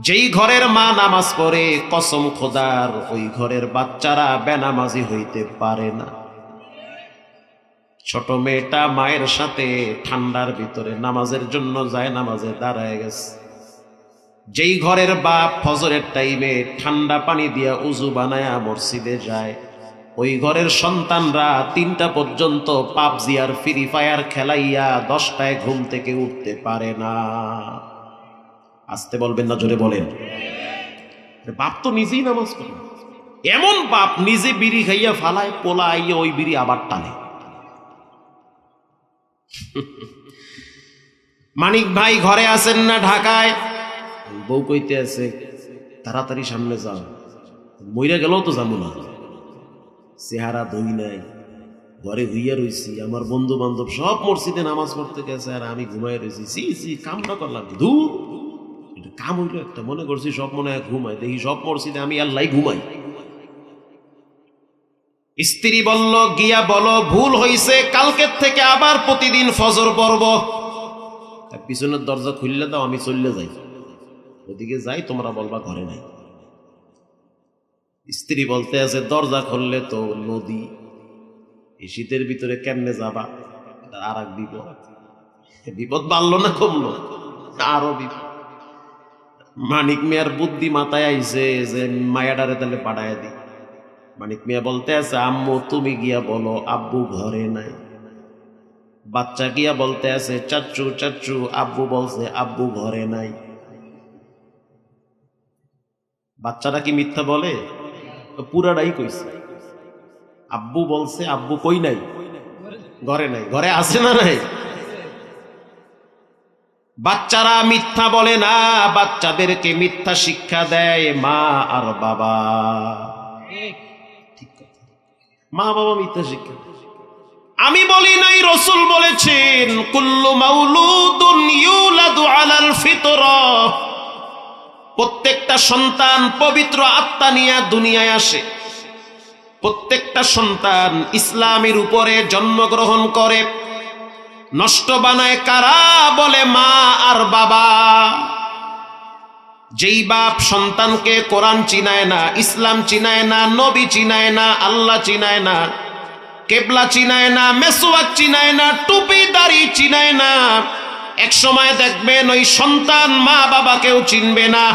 যেই ঘরের মা নামাজ পড়ে কসম খোদার ওই ঘরের বাচ্চারা বেনামাজি হইতে পারে না। ছোট মেয়েটা মায়ের সাথে ঠান্ডার ভিতরে নামাজের জন্য যায়, নামাজে দাঁড়ায় গেছে। যেই ঘরের বাপ ফজরের টাইমে ঠান্ডা পানি দিয়া উজু বানায়া মসজিদে যায়, ওই ঘরের সন্তানরা 3টা পর্যন্ত পাবজি আর ফ্রি ফায়ার খেলাইয়া 10টায় ঘুম থেকে উঠতে পারে না। আসতে বলবেন না জোরে বলেন? বাপ তো নিজেই নামাজ পড়ে, এমন বাপ নিজে বিড়ি খাইয়া ফালায়, পোলা আইয়া ওই বিড়ি আবার টানে। মানিক ভাই ঘরে আছেন না ঢাকায়? বউ কইতে আছে তাড়াতাড়ি সামনে যাও, মইরা গেলেও তো যাবো না, চেহারা ধুই নাই, ঘরে হইয়া রইছি, আমার বন্ধু বান্ধব সব মসজিদে নামাজ পড়তে গেছে আর আমি ঘুমাই রয়েছি। কামটা করলাম দূর, এটা কাম হইলো একটা, মনে করছি সব মনে হয় ঘুমাই, দেখি সব মসজিদে আমি আল্লাহ ঘুমাই। স্ত্রী বলল গিয়া বলো ভুল হইছে, কালকের থেকে আবার প্রতিদিন ফজর পড়ব। পিছনের দরজা খুললে দাও, আমি চললে যাই, ওদিকে যাই, তোমরা বলবা ঘরে নাই। স্ত্রী বলতে আছে দরজা খুললে তো নদী, এই শীতের ভিতরে কেমনে যাবা? আর এক বিপদ, বিপদ বাড়লো না কমলো? আরো বিপদ। মানিক মিয়ার বুদ্ধি মাথায় আইছে যে মায়াডারে তাহলে পাঠায় দি। মানিক মিয়া বলতে আছে আম্মু তুমি গিয়া বলো আব্বু ঘরে নাই। বাচ্চা গিয়া বলতে আছে চাচ্চু চাচ্চু আব্বু বলছে আব্বু ঘরে নাই। বাচ্চারা কি মিথ্যা বলে? পুরাটাই কইছে, আব্বু বলছে আব্বু কই নাই, ঘরে নাই। ঘরে আছে না নাই? বাচ্চারা মিথ্যা বলে না, বাচ্চাদেরকে মিথ্যা শিক্ষা দেয় মা আর বাবা। ঠিক কথা, মা বাবা মিথ্যা শিক্ষা। আমি বলি নাই, রাসূল বলেছেন কুল্লু মাউলুদুন ইউলাদু আলাল ফিতরাহ। প্রত্যেকটা সন্তান পবিত্র আত্মা নিয়ে দুনিয়ায় আসে, প্রত্যেকটা সন্তান ইসলামের উপরে জন্মগ্রহণ করে। নষ্ট বানায় কারা? বলে মা আর বাবা। যেই বাপ সন্তানকে কোরআন চিনায় না, ইসলাম চিনায় না, নবী চিনায় না, আল্লাহ চিনায় না, কেবলা চিনায় না, মেসওয়াক চিনায় না, টুপি দাড়ি চিনায় না, এক সময় দেখবেন ওই সন্তান মা বাবাকেও চিনবে না।